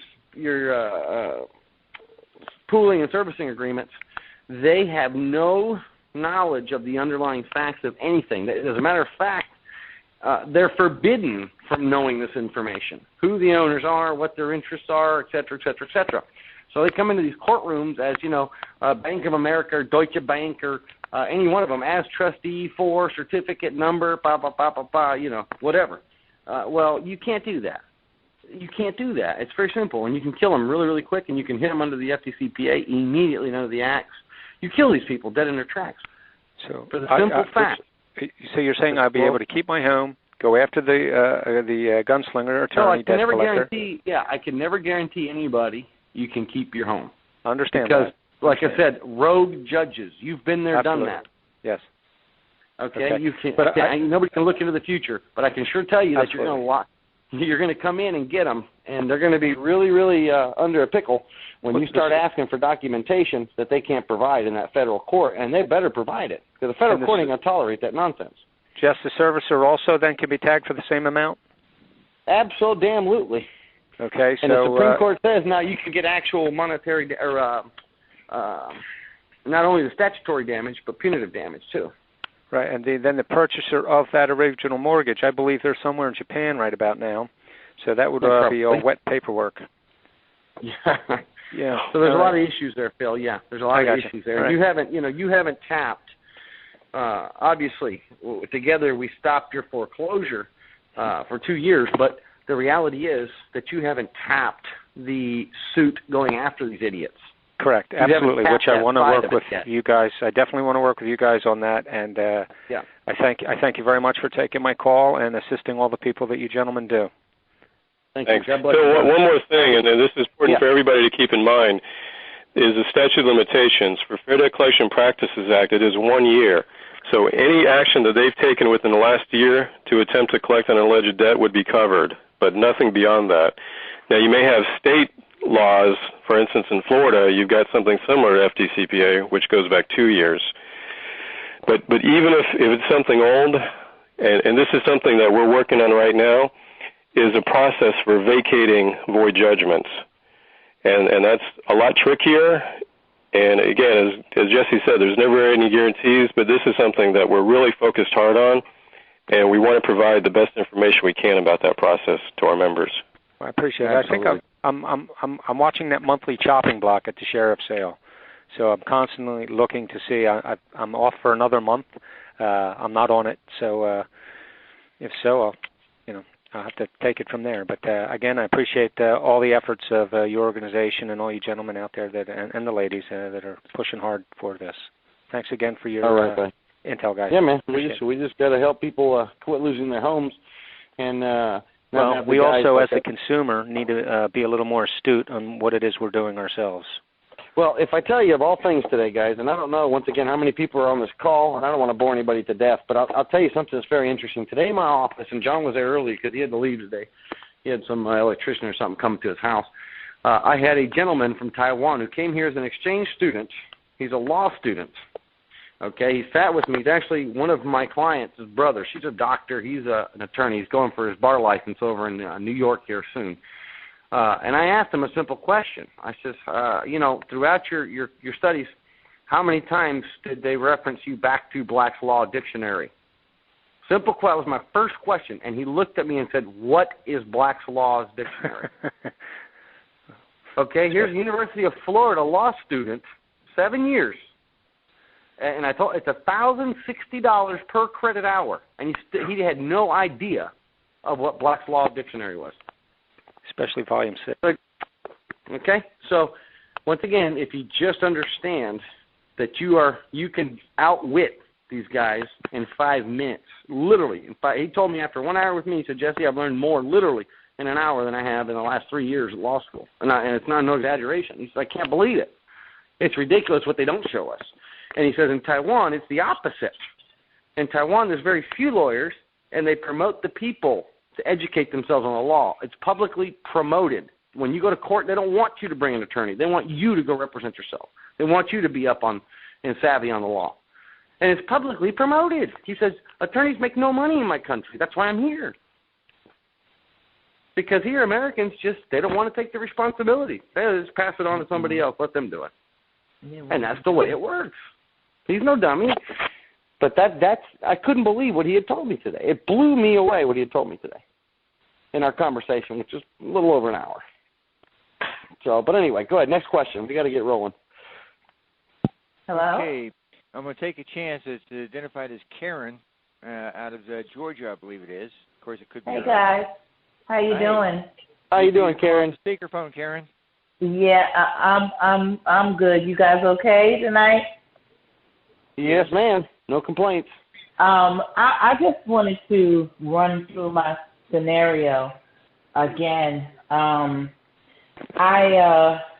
pooling and servicing agreements, they have no knowledge of the underlying facts of anything. As a matter of fact, they're forbidden from knowing this information, who the owners are, what their interests are, et cetera, et cetera, et cetera. So they come into these courtrooms as, Bank of America or Deutsche Bank or any one of them as trustee for certificate number, whatever. Well, you can't do that. You can't do that. It's very simple, and you can kill them really, really quick, and you can hit them under the FDCPA immediately under the acts. You kill these people dead in their tracks. So for the simple fact. So you're saying I'll be able to keep my home, go after the gunslinger attorney, debt collector? I can never guarantee anybody you can keep your home. I understand because, that. Like I said, rogue judges. You've been there, Absolutely. done that. Yes. Okay. You can. Nobody can look into the future, but I can sure tell you that you're going to come in and get them, and they're going to be really, really under a pickle when you start asking for documentation that they can't provide in that federal court, and they better provide it because the federal court ain't going to tolerate that nonsense. Just the servicer also then can be tagged for the same amount? Absolutely. Okay, so and the Supreme Court says now you can get actual monetary or not only the statutory damage but punitive damage too. Right, and then the purchaser of that original mortgage, I believe they're somewhere in Japan right about now, so that would be all wet paperwork. Yeah. So there's a lot of issues there, Phil. Yeah, there's a lot of issues there. Right. You haven't tapped. Obviously, together we stopped your foreclosure for 2 years, but the reality is that you haven't tapped the suit going after these idiots. Correct, absolutely, which I want to work with you guys. I definitely want to work with you guys on that, and I thank you very much for taking my call and assisting all the people that you gentlemen do. Thanks. You. God bless so you. One more thing, and this is important for everybody to keep in mind, is the statute of limitations. For Fair Debt Collection Practices Act, it is 1 year. So any action that they've taken within the last year to attempt to collect an alleged debt would be covered, but nothing beyond that. Now, you may have state laws. For instance, in Florida, you've got something similar to FDCPA, which goes back 2 years. But even if it's something old, and this is something that we're working on right now, is a process for vacating void judgments. And that's a lot trickier. And again, as Jesse said, there's never any guarantees, but this is something that we're really focused hard on, and we want to provide the best information we can about that process to our members. I appreciate it. Absolutely. I think I'm watching that monthly chopping block at the sheriff's sale, so I'm constantly looking to see. I'm off for another month. I'm not on it, so if so, I'll have to take it from there. But again, I appreciate all the efforts of your organization and all you gentlemen out there and the ladies that are pushing hard for this. Thanks again for your intel, guys. Yeah, man. We just got to help people quit losing their homes. And we also, as a consumer, need to be a little more astute on what it is we're doing ourselves. Well, if I tell you of all things today, guys, and I don't know, once again, how many people are on this call, and I don't want to bore anybody to death, but I'll tell you something that's very interesting. Today in my office, and John was there early because he had to leave today. He had some electrician or something come to his house. I had a gentleman from Taiwan who came here as an exchange student. He's a law student. Okay, he sat with me. He's actually one of my clients' brother. She's a doctor. He's an attorney. He's going for his bar license over in New York here soon. And I asked him a simple question. I says, throughout your studies, how many times did they reference you back to Black's Law Dictionary? Simple question. That was my first question. And he looked at me and said, what is Black's Law Dictionary? Okay, here's the University of Florida law student, 7 years. And I told it's $1,060 per credit hour. And he had no idea of what Black's Law Dictionary was. Especially Volume 6. Okay? So, once again, if you just understand that you can outwit these guys in 5 minutes, literally. He told me after 1 hour with me, he said, Jesse, I've learned more literally in an hour than I have in the last 3 years at law school. And it's not no exaggeration. He said, I can't believe it. It's ridiculous what they don't show us. And he says in Taiwan, it's the opposite. In Taiwan, there's very few lawyers, and they promote the people to educate themselves on the law. It's publicly promoted. When you go to court, they don't want you to bring an attorney. They want you to go represent yourself. They want you to be up on and savvy on the law. And it's publicly promoted. He says, attorneys make no money in my country. That's why I'm here. Because here, Americans they don't want to take the responsibility. They just pass it on to somebody else. Let them do it. And that's the way it works. He's no dummy. But I couldn't believe what he had told me today. It blew me away what he had told me today in our conversation, which is a little over an hour. So, but anyway, go ahead. Next question. We got to get rolling. Hello? Okay. I'm going to take a chance. It's identified as Karen out of Georgia, I believe it is. Of course, it could be. Hey, guys. How you doing? How you doing, Karen? Speakerphone, Karen. Yeah, I'm good. You guys okay tonight? Yes, ma'am. No complaints. I just wanted to run through my scenario again. I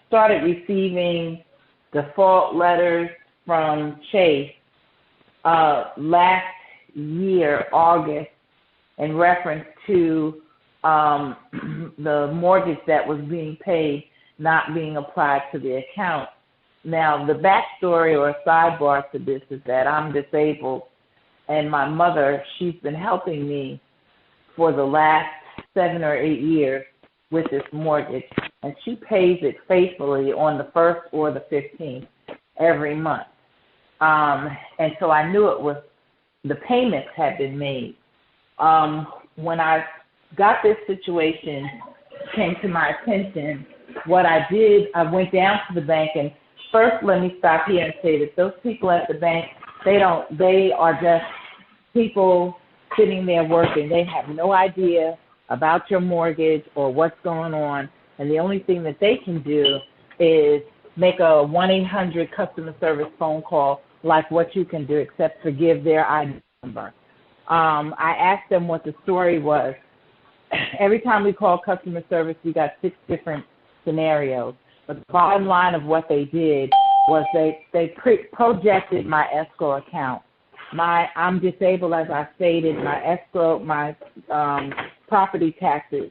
started receiving default letters from Chase last year, August, in reference to the mortgage that was being paid not being applied to the account. Now, the backstory or sidebar to this is that I'm disabled, and my mother, she's been helping me for the last 7 or 8 years with this mortgage, and she pays it faithfully on the 1st or the 15th every month. And so I knew the payments had been made. When I got this situation, came to my attention, what I did, I went down to the bank, and first let me stop here and say that those people at the bank, they are just people sitting there working. They have no idea about your mortgage or what's going on, and the only thing that they can do is make a 1-800 customer service phone call like what you can do, except for give their ID number. I asked them what the story was. Every time we call customer service, we got 6 different scenarios. But the bottom line of what they did was they projected my escrow account. I'm disabled, as I stated. My escrow, my property taxes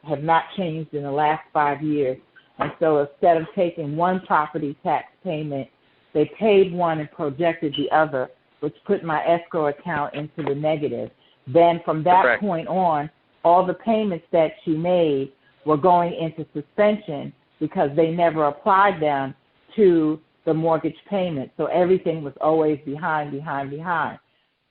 have not changed in the last 5 years. And so instead of taking one property tax payment, they paid one and projected the other, which put my escrow account into the negative. Then from that point on, all the payments that she made were going into suspension because they never applied them to the mortgage payment. So everything was always behind.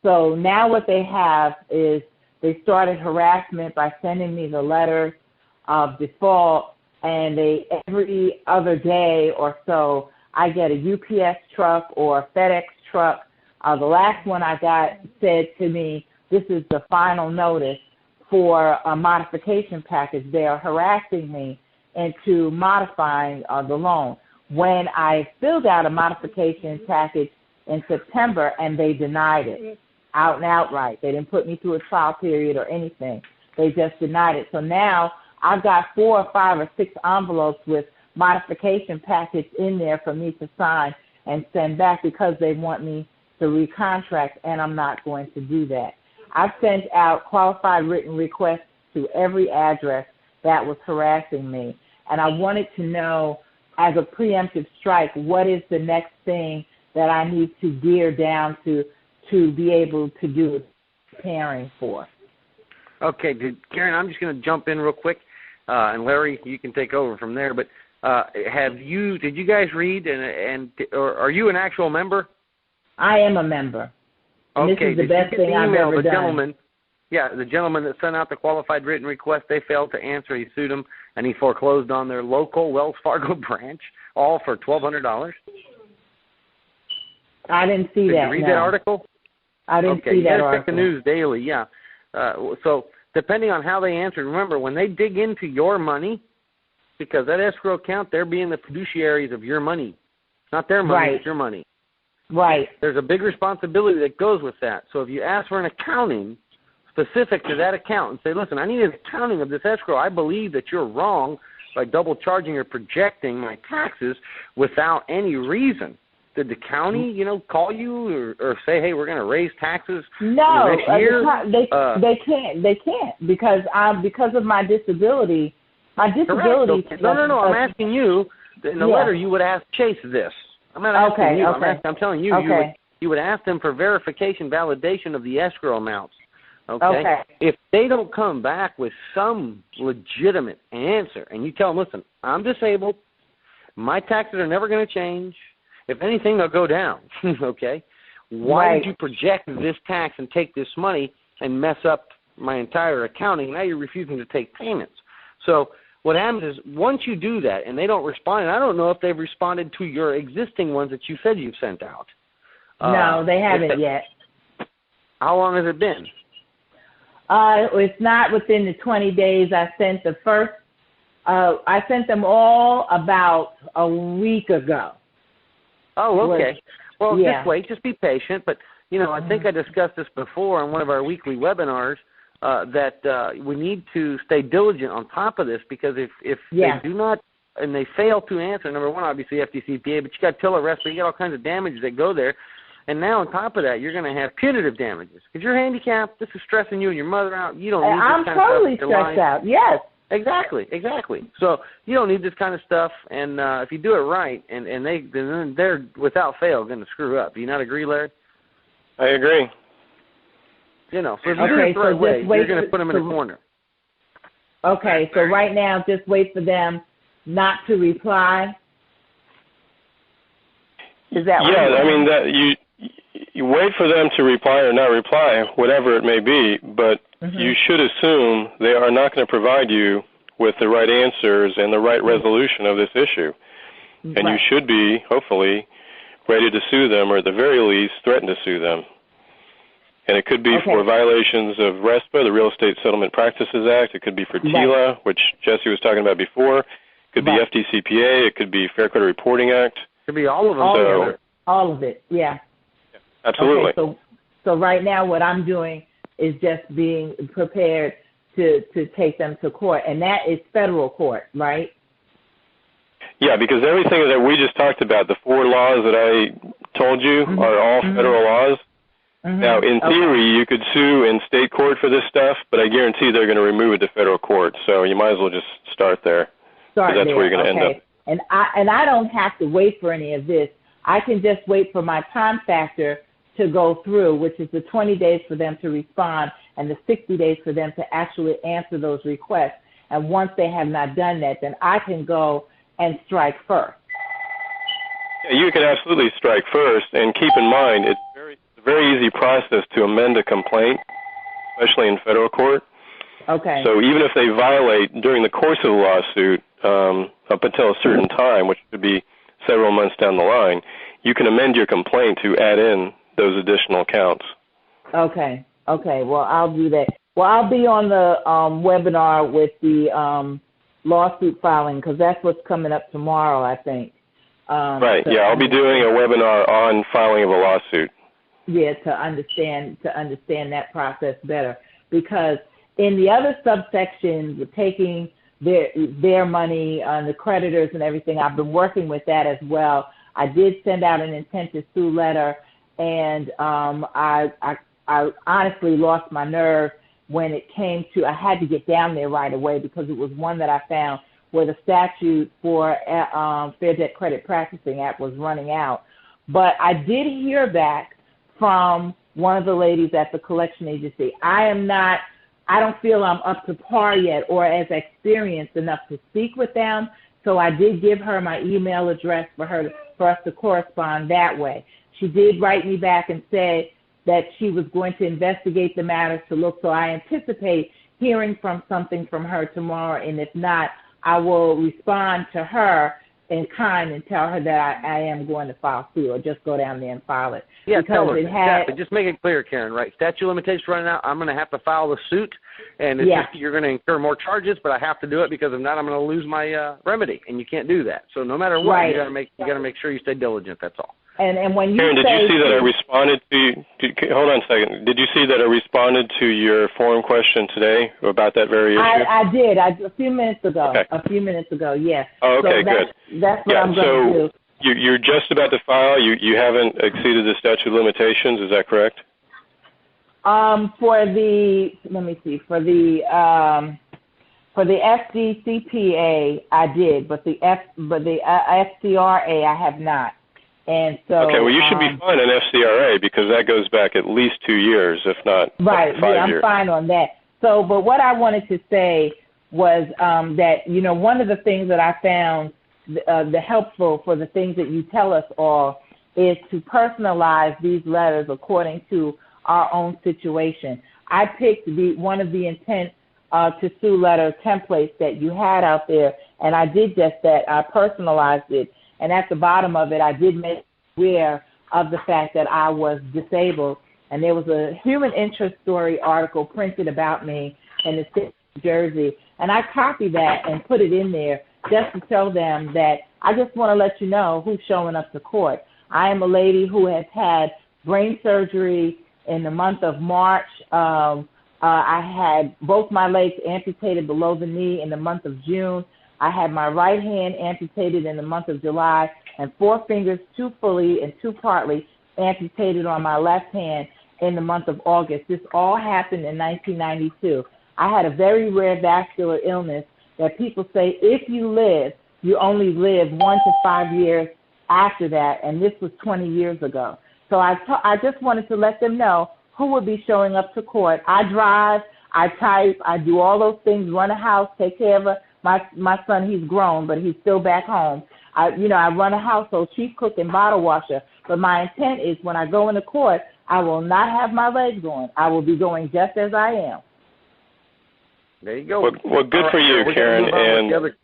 So now what they have is they started harassment by sending me the letter of default, and every other day or so I get a UPS truck or a FedEx truck. The last one I got said to me, this is the final notice for a modification package. They are harassing me into modifying the loan. When I filled out a modification package in September, and they denied it out and outright. They didn't put me through a trial period or anything. They just denied it. So now I've got 4 or 5 or 6 envelopes with modification package in there for me to sign and send back because they want me to recontract, and I'm not going to do that. I've sent out qualified written requests to every address that was harassing me, and I wanted to know, as a preemptive strike, what is the next thing that I need to gear down to be able to do preparing for. Okay, Karen, I'm just going to jump in real quick, and Larry, you can take over from there. But did you guys read, or are you an actual member? I am a member. And okay, this is the best thing I've ever done. Gentleman, the gentleman that sent out the qualified written request, they failed to answer. He sued them, and he foreclosed on their local Wells Fargo branch, all for $1,200. I didn't see Did that. you read that article? I didn't see that article. You guys check the news daily, yeah. So depending on how they answered, remember, when they dig into your money, because that escrow account, they're being the fiduciaries of your money. It's not their money, right. It's your money. Right. There's a big responsibility that goes with that. So if you ask for an accounting specific to that account and say, listen, I need an accounting of this escrow. I believe that you're wrong by double charging or projecting my taxes without any reason. Did the county, call you or say, hey, we're going to raise taxes next year? They can't because of my disability. My disability. Correct. No. I'm asking you. In the letter, you would ask Chase this. I'm not asking you. Okay. I'm telling you. Okay. You would ask them for verification, validation of the escrow amounts. Okay. If they don't come back with some legitimate answer, and you tell them, listen, I'm disabled. My taxes are never going to change. If anything, they'll go down, okay? Why did you project this tax and take this money and mess up my entire accounting? Now you're refusing to take payments. So what happens is once you do that and they don't respond, and I don't know if they've responded to your existing ones that you said you've sent out. No, they haven't yet. How long has it been? It's not within the 20 days. I sent the first. I sent them all about a week ago. Oh, okay. Well, just wait. Just be patient. But, I think I discussed this before on one of our weekly webinars that we need to stay diligent on top of this because if they do not and they fail to answer, number one, obviously FDCPA, but you got TILA arrest, but you got all kinds of damages that go there. And now on top of that, you're going to have punitive damages. Because you're handicapped, this is stressing you and your mother out. You don't need this kind of stuff. I'm totally stressed out, yes. Exactly. So you don't need this kind of stuff, and if you do it right, and they're without fail going to screw up. Do you not agree, Larry? I agree. So if you do it the right way, you're going to put them in a corner. Okay, so right now, just wait for them not to reply. Is that what I mean that you wait for them to reply or not reply, whatever it may be, but you should assume they are not going to provide you with the right answers and the right resolution of this issue. And you should be, hopefully, ready to sue them or at the very least threaten to sue them. And it could be for violations of RESPA, the Real Estate Settlement Practices Act. It could be for TILA, which Jesse was talking about before. It could be FDCPA. It could be Fair Credit Reporting Act. It could be all of them. All of it, yeah. Absolutely. Okay, so right now what I'm doing is just being prepared to take them to court, and that is federal court, right? Yeah, because everything that we just talked about, the 4 laws that I told you are all federal laws. Now, in theory, you could sue in state court for this stuff, but I guarantee they're going to remove it to federal court, so you might as well just start there. That's where you're going to end up. And I don't have to wait for any of this. I can just wait for my time factor to go through, which is the 20 days for them to respond and the 60 days for them to actually answer those requests. And once they have not done that, then I can go and strike first. Yeah, you can absolutely strike first, and keep in mind it's a very easy process to amend a complaint, especially in federal court. Okay. So even if they violate during the course of the lawsuit up until a certain time, which could be several months down the line, you can amend your complaint to add in those additional counts. Okay. Well, I'll do that. Well, I'll be on the webinar with the lawsuit filing because that's what's coming up tomorrow, I think. Right. Yeah, I'll be doing a webinar on filing of a lawsuit. Yeah, to understand that process better, because in the other subsections, taking their money on the creditors and everything. I've been working with that as well. I did send out an intent to sue letter, and I honestly lost my nerve when it came to, I had to get down there right away because it was one that I found where the statute for Fair Debt Credit Practicing Act was running out. But I did hear back from one of the ladies at the collection agency. I don't feel I'm up to par yet or as experienced enough to speak with them, so I did give her my email address for us to correspond that way. She did write me back and say that she was going to investigate the matter to look, so I anticipate hearing something from her tomorrow, and if not, I will respond to her in kind and tell her that I am going to file suit, or just go down there and file it. Yeah, because tell her. exactly. Just make it clear, Karen, right? Statute of limitations running out. I'm going to have to file the suit, and you're going to incur more charges, but I have to do it because if not, I'm going to lose my remedy, and you can't do that. So no matter what, right. you got to make sure you stay diligent. That's all. And when you Karen, did you see that I responded to? Hold on a second. Did you see that I responded to your forum question today about that very issue? I did. A few minutes ago. Okay. A few minutes ago. Yes. Oh, okay, so good. That's what I'm going to do. You're just about to file. You haven't exceeded the statute of limitations. Is that correct? For the FDCPA, I did, but the FCRA, I have not. And so, okay, well, you should be fine on FCRA because that goes back at least 2 years, if not 5 years. I'm fine on that. So, but what I wanted to say was that, one of the things that I found the helpful for the things that you tell us all is to personalize these letters according to our own situation. I picked one of the intent to sue letter templates that you had out there, and I did just that. I personalized it. And at the bottom of it, I did make aware of the fact that I was disabled. And there was a human interest story article printed about me in the state of New Jersey. And I copied that and put it in there just to tell them that I just want to let you know who's showing up to court. I am a lady who has had brain surgery in the month of March. I had both my legs amputated below the knee in the month of June. I had my right hand amputated in the month of July, and 4 fingers, 2 fully and 2 partly, amputated on my left hand in the month of August. This all happened in 1992. I had a very rare vascular illness that people say if you live, you only live 1 to 5 years after that, and this was 20 years ago. So I just wanted to let them know who would be showing up to court. I drive, I type, I do all those things, run a house, take care of my son. He's grown, but he's still back home. I run a household, chief cook and bottle washer. But my intent is when I go into court, I will not have my legs on. I will be going just as I am. There you go. Well, good for you, Karen. And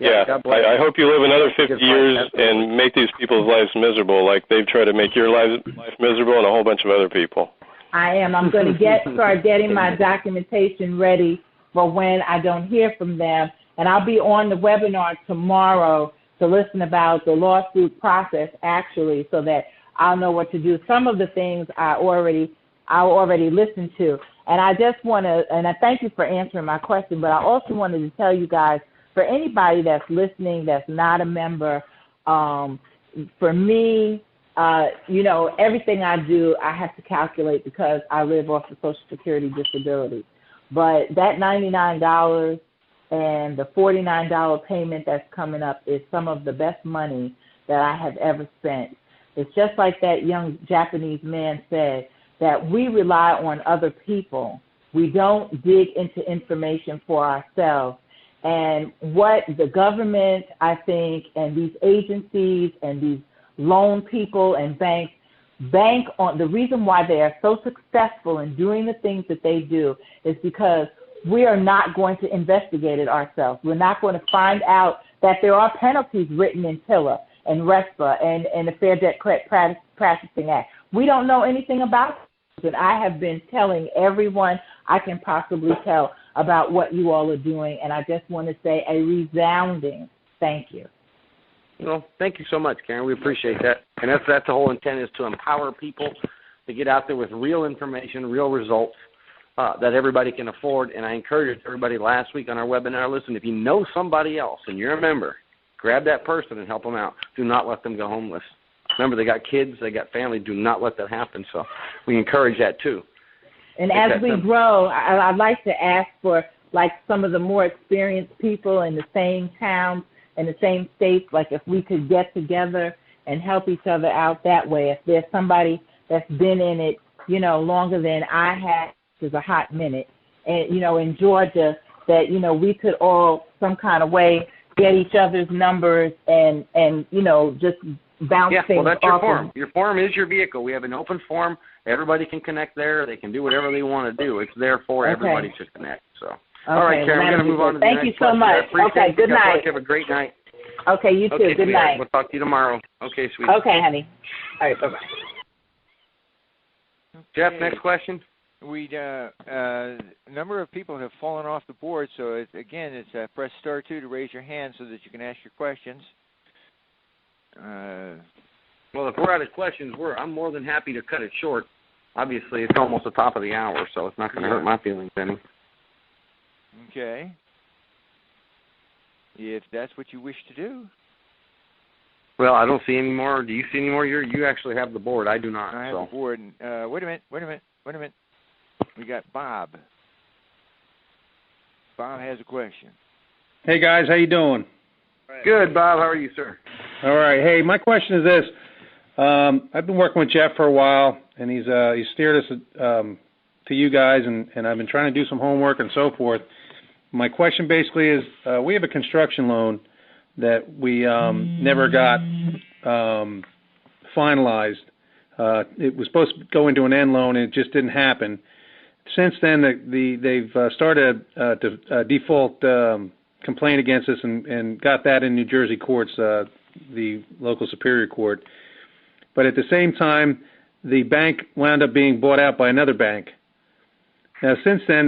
I hope you live another 50 years and make these people's lives miserable like they've tried to make your life miserable and a whole bunch of other people. I am. I'm going to start getting my documentation ready for when I don't hear from them. And I'll be on the webinar tomorrow to listen about the lawsuit process, actually, so that I'll know what to do. Some of the things I already listened to. And I just want to, and I thank you for answering my question, but I also wanted to tell you guys, for anybody that's listening that's not a member, for me, everything I do, I have to calculate because I live off of Social Security disability. But that $99 and the $49 payment that's coming up is some of the best money that I have ever spent. It's just like that young Japanese man said, that we rely on other people. We don't dig into information for ourselves. And what the government, I think, and these agencies and these loan people and banks bank on, the reason why they are so successful in doing the things that they do is because we are not going to investigate it ourselves. We're not going to find out that there are penalties written in TILA and RESPA and the Fair Debt Credit Practicing Act. We don't know anything about it. And I have been telling everyone I can possibly tell about what you all are doing, and I just want to say a resounding thank you. Well, thank you so much, Karen. We appreciate that. And that's the whole intent, is to empower people to get out there with real information, real results, that everybody can afford. And I encouraged everybody last week on our webinar, listen, if you know somebody else and you're a member, grab that person and help them out. Do not let them go homeless. Remember, they got kids, they got family. Do not let that happen. So we encourage that too. And as we grow, I'd like to ask for, like, some of the more experienced people in the same town, in the same states, like if we could get together and help each other out that way. If there's somebody that's been in it, you know, longer than I have, which is a hot minute, and, you know, in Georgia, that, you know, we could all some kind of way get each other's numbers and you know, just bounce things off. Well, that's your forum. Your forum is your vehicle. We have an open forum. Everybody can connect there. They can do whatever they want to do. It's there for everybody to connect. So, all right, Karen, we're going to move on to the next question. Thank you so much. Okay, good night. Have a great night. Okay, you too. Good night. We'll talk to you tomorrow. Okay, sweetie. Okay, honey. All right, bye-bye. Jeff, next question. A number of people have fallen off the board, so it's press star 2 to raise your hand so that you can ask your questions. Well, if we're out of questions, I'm more than happy to cut it short. Obviously, it's almost the top of the hour, so it's not going to hurt my feelings any. Okay. If that's what you wish to do. Well, I don't see any more. Do you see any more? You actually have the board. I do not. I have the board. Wait a minute. We got Bob. Bob has a question. Hey, guys. How you doing? Good, Bob. How are you, sir? All right. Hey, my question is this. I've been working with Jeff for a while, and he's steered us to you guys, and I've been trying to do some homework and so forth. My question basically is, we have a construction loan that we never got finalized. It was supposed to go into an end loan, and it just didn't happen. Since then, they've started a default complaint against us and got that in New Jersey courts, the local superior court. But at the same time, the bank wound up being bought out by another bank. Now, since then,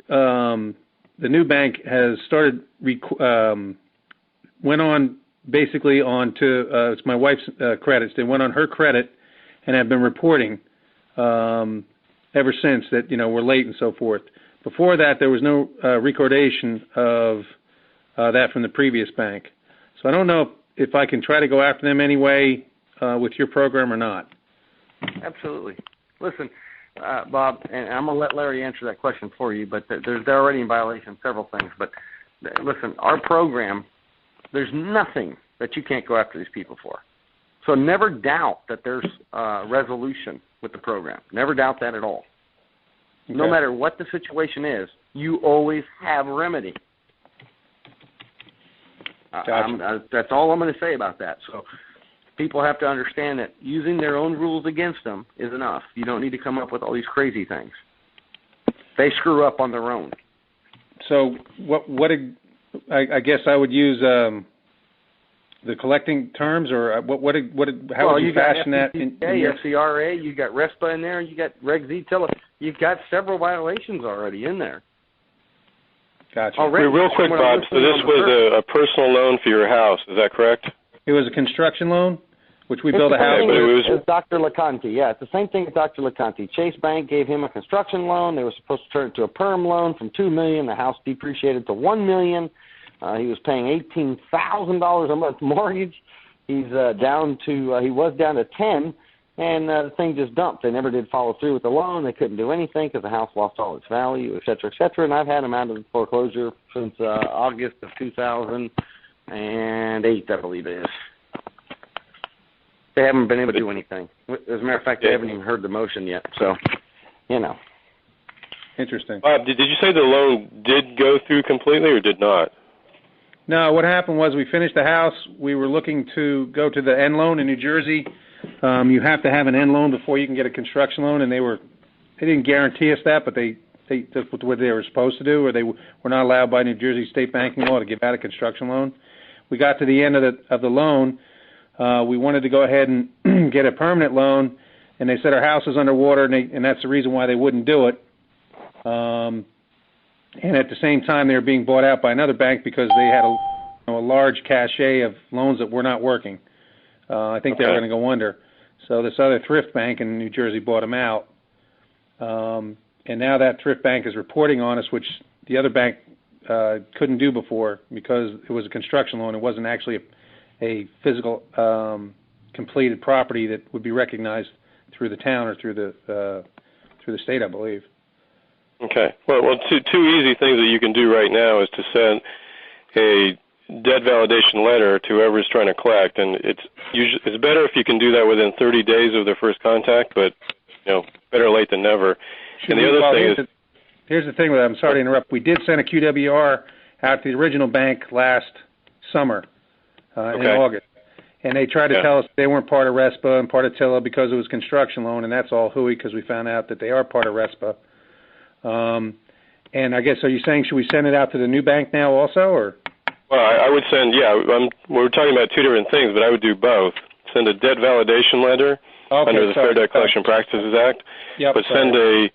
the new bank has started, went on basically on to, it's my wife's credits. They went on her credit and have been reporting ever since that, we're late and so forth. Before that, there was no recordation of that from the previous bank. So I don't know if I can try to go after them anyway with your program or not. Absolutely. Listen, Bob, and I'm going to let Larry answer that question for you, but they're already in violation of several things. But listen, our program, there's nothing that you can't go after these people for. So never doubt that there's resolution with the program. Never doubt that at all. Okay. No matter what the situation is, you always have a remedy. Gotcha. That's all I'm going to say about that. So people have to understand that using their own rules against them is enough. You don't need to come up with all these crazy things. They screw up on their own. So I guess I would use the collecting terms, or how would you fashion that? FCRA, you got RESPA in there, you got Reg Z. You've got several violations already in there. Gotcha. Real quick, Bob, so this was a personal loan for your house, is that correct? It was a construction loan, which we built a house. It's Dr. LeConte, yeah. It's the same thing with Dr. LeConte. Chase Bank gave him a construction loan. They were supposed to turn it to a perm loan from $2 million. The house depreciated to $1 million. He was paying $18,000 a month mortgage. He was down to 10, and the thing just dumped. They never did follow through with the loan. They couldn't do anything because the house lost all its value, et cetera, et cetera. And I've had him out of foreclosure since August of 2008, I believe it is. They haven't been able to do anything. As a matter of fact, they haven't even heard the motion yet. So, Interesting. Bob, did you say the loan did go through completely or did not? No, what happened was we finished the house. We were looking to go to the end loan in New Jersey. You have to have an end loan before you can get a construction loan, and they didn't guarantee us that, but that's what they were supposed to do, or they were not allowed by New Jersey state banking law to give out a construction loan. We got to the end of the loan. We wanted to go ahead and get a permanent loan, and they said our house is underwater, and that's the reason why they wouldn't do it. And at the same time, they were being bought out by another bank because they had a large cachet of loans that were not working. I think they were going to go under. So this other thrift bank in New Jersey bought them out. And now that thrift bank is reporting on us, which the other bank couldn't do before because it was a construction loan. It wasn't actually a physical completed property that would be recognized through the town or through the state, I believe. Okay. Well, two easy things that you can do right now is to send a debt validation letter to whoever's trying to collect, and it's better if you can do that within 30 days of their first contact, but better late than never. And the other thing is, here's the thing with that. I'm sorry to interrupt. We did send a QWR out to the original bank last summer in August, and they tried to tell us they weren't part of RESPA and part of TILA because it was construction loan, and that's all hooey because we found out that they are part of RESPA. And I guess, are you saying should we send it out to the new bank now also, or? Well, I would send, we're talking about two different things, but I would do both. Send a debt validation letter under the Fair Debt Collection Practices Act, but send a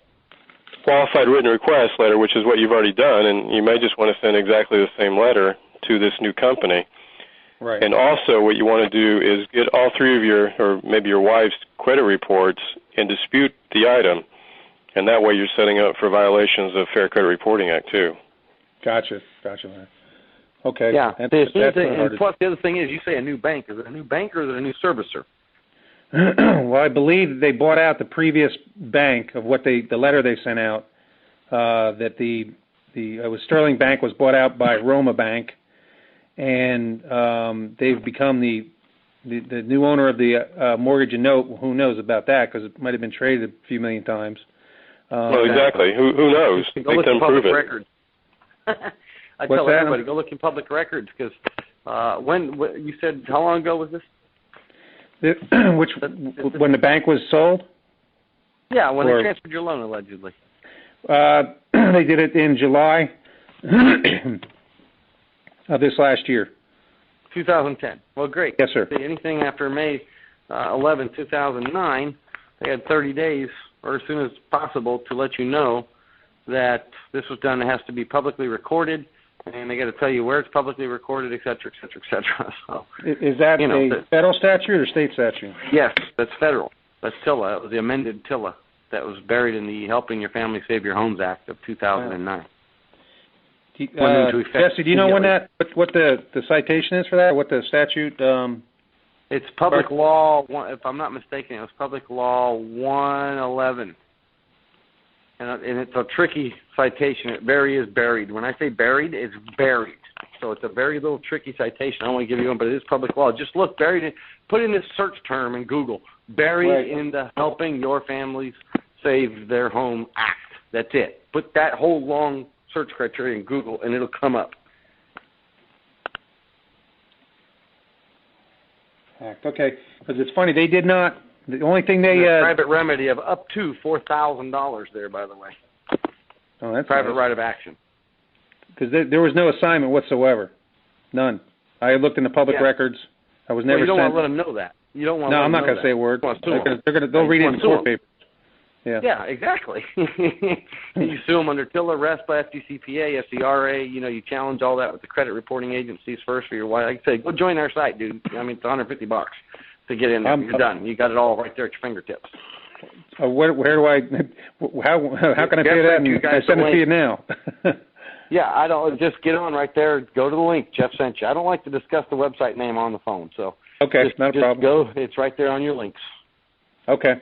qualified written request letter, which is what you've already done, and you may just want to send exactly the same letter to this new company. Right. And also what you want to do is get all three of your, or maybe your wife's credit reports and dispute the item, and that way you're setting up for violations of Fair Credit Reporting Act, too. Gotcha. Okay. Yeah. And plus, the other thing is, you say a new bank. Is it a new bank or is it a new servicer? Well, I believe they bought out the previous bank of the letter they sent out. That it was Sterling Bank was bought out by Roma Bank, and they've become the new owner of the mortgage and note. Who knows about that? Because it might have been traded a few million times. Well, exactly. Who knows? Make them prove it. Records. I tell everybody, go look in public records because when you said how long ago was this? When the bank was sold? Yeah, when they transferred your loan allegedly. They did it in July of this last year. 2010. Well, great. Yes, sir. Anything after May 11, 2009, they had 30 days or as soon as possible to let you know that this was done. It has to be publicly recorded, and they got to tell you where it's publicly recorded, et cetera, et cetera, et cetera. So, is that a federal statute or state statute? Yes, that's federal. That's TILA. It was the amended TILA that was buried in the Helping Your Family Save Your Homes Act of 2009. Jesse, do you know what the citation is for that? What the statute? It's public law. If I'm not mistaken, it was public law 111. And it's a tricky citation. It is buried. When I say buried, it's buried. So it's a very little tricky citation. I don't want to give you one, but it is public law. Just look, put in this search term in Google, buried in the Helping Your Families Save Their Home Act. That's it. Put that whole long search criteria in Google, and it'll come up. Act. Okay, because it's funny, they did not. The only thing they private remedy of up to $4,000 there, by the way. Oh, that's private nice. Right of action. Because there was no assignment whatsoever, none. I looked in the public records. I was never. You don't sent. want to let them know that. You don't want. No, to let I'm not going to say a word. They'll read it in court papers. Yeah. Yeah, exactly. You sue them under TILA, RESPA, FDCPA, FCRA. You challenge all that with the credit reporting agencies first for your wife. Like I say, go join our site, dude. I mean, it's $150 to get in there. You're done. You got it all right there at your fingertips. Where do I? How can I pay that? And I send it to you now. Yeah, I don't. Just get on right there. Go to the link Jeff sent you. I don't like to discuss the website name on the phone, so okay, not a problem. Go. It's right there on your links. Okay.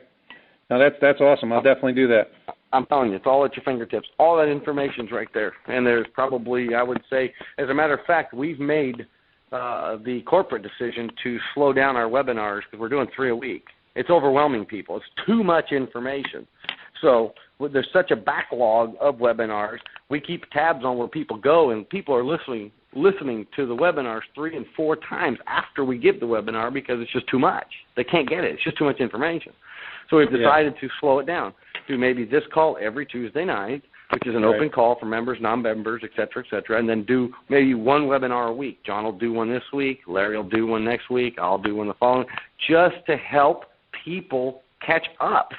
Now that's awesome. I'll definitely do that. I'm telling you, it's all at your fingertips. All that information's right there. And there's probably, I would say, as a matter of fact, we've made the corporate decision to slow down our webinars because we're doing 3 a week. It's overwhelming people. It's too much information. So there's such a backlog of webinars. We keep tabs on where people go, and people are listening to the webinars 3 and 4 times after we give the webinar because it's just too much. They can't get it. It's just too much information. So we've decided to slow it down, do maybe this call every Tuesday night, which is an open call for members, non-members, et cetera, and then do maybe one webinar a week. John will do one this week. Larry will do one next week. I'll do one the following, just to help people catch up.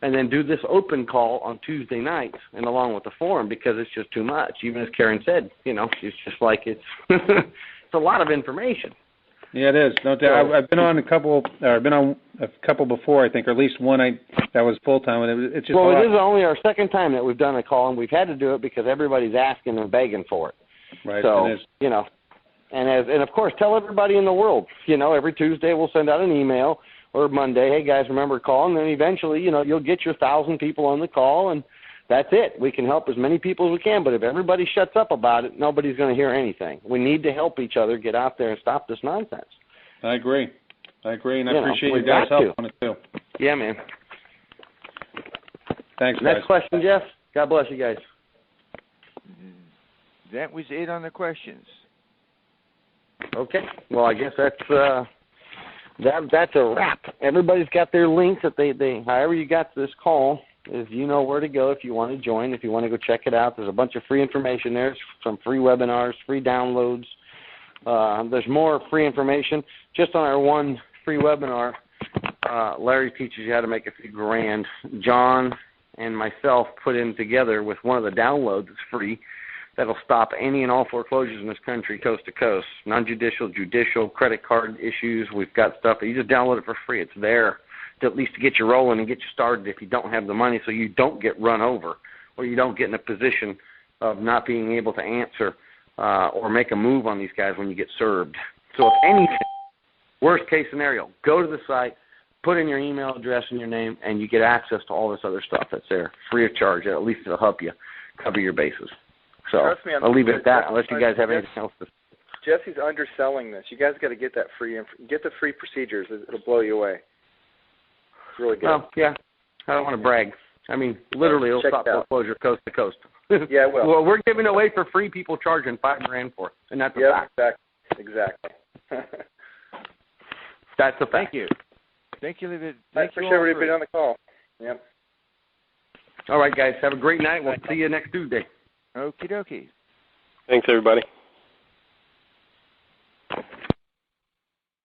And then do this open call on Tuesday nights and along with the forum because it's just too much. Even as Karen said, it's just like it's a lot of information. Yeah, it is. No doubt. I've been on a couple, or been on a couple before, I think, or at least one that was full time. And it's just it is only our second time that we've done a call, and we've had to do it because everybody's asking and begging for it. Right. So and of course, tell everybody in the world. Every Tuesday we'll send out an email or Monday. Hey guys, remember to call, and then eventually, you'll get your 1,000 people on the call, and that's it. We can help as many people as we can, but if everybody shuts up about it, nobody's going to hear anything. We need to help each other get out there and stop this nonsense. I agree, and I appreciate you guys' help on it, too. Yeah, man. Thanks, guys. Next question, Jeff. God bless you guys. That was it on the questions. Okay. Well, I guess that's a wrap. Everybody's got their links that they however you got to this call. Is you know where to go if you want to join, if you want to go check it out. There's a bunch of free information there, some free webinars, free downloads. There's more free information. Just on our one free webinar, Larry teaches you how to make a few grand. John and myself put in together with one of the downloads. It's free. That'll stop any and all foreclosures in this country, coast to coast. Non-judicial, judicial, credit card issues. We've got stuff. You just download it for free. It's there to at least to get you rolling and get you started if you don't have the money, so you don't get run over or you don't get in a position of not being able to answer or make a move on these guys when you get served. So if anything, worst case scenario, go to the site, put in your email address and your name, and you get access to all this other stuff that's there, free of charge. At least it'll help you cover your bases. So I'll leave it at that unless you guys have anything else to say. Jesse's underselling this. You guys got to get that get the free procedures. It'll blow you away. It's really good. Well, yeah. I don't want to brag. I mean, literally, it'll stop foreclosure coast to coast. Yeah, it will. Well, we're giving away for free people charging $5,000 for it, and that's a fact. Exactly. That's a fact. Thank you. Thank you, David. I appreciate everybody on the call. Yep. All right, guys. Have a great night. We'll see you next Tuesday. Okie dokie. Thanks, everybody.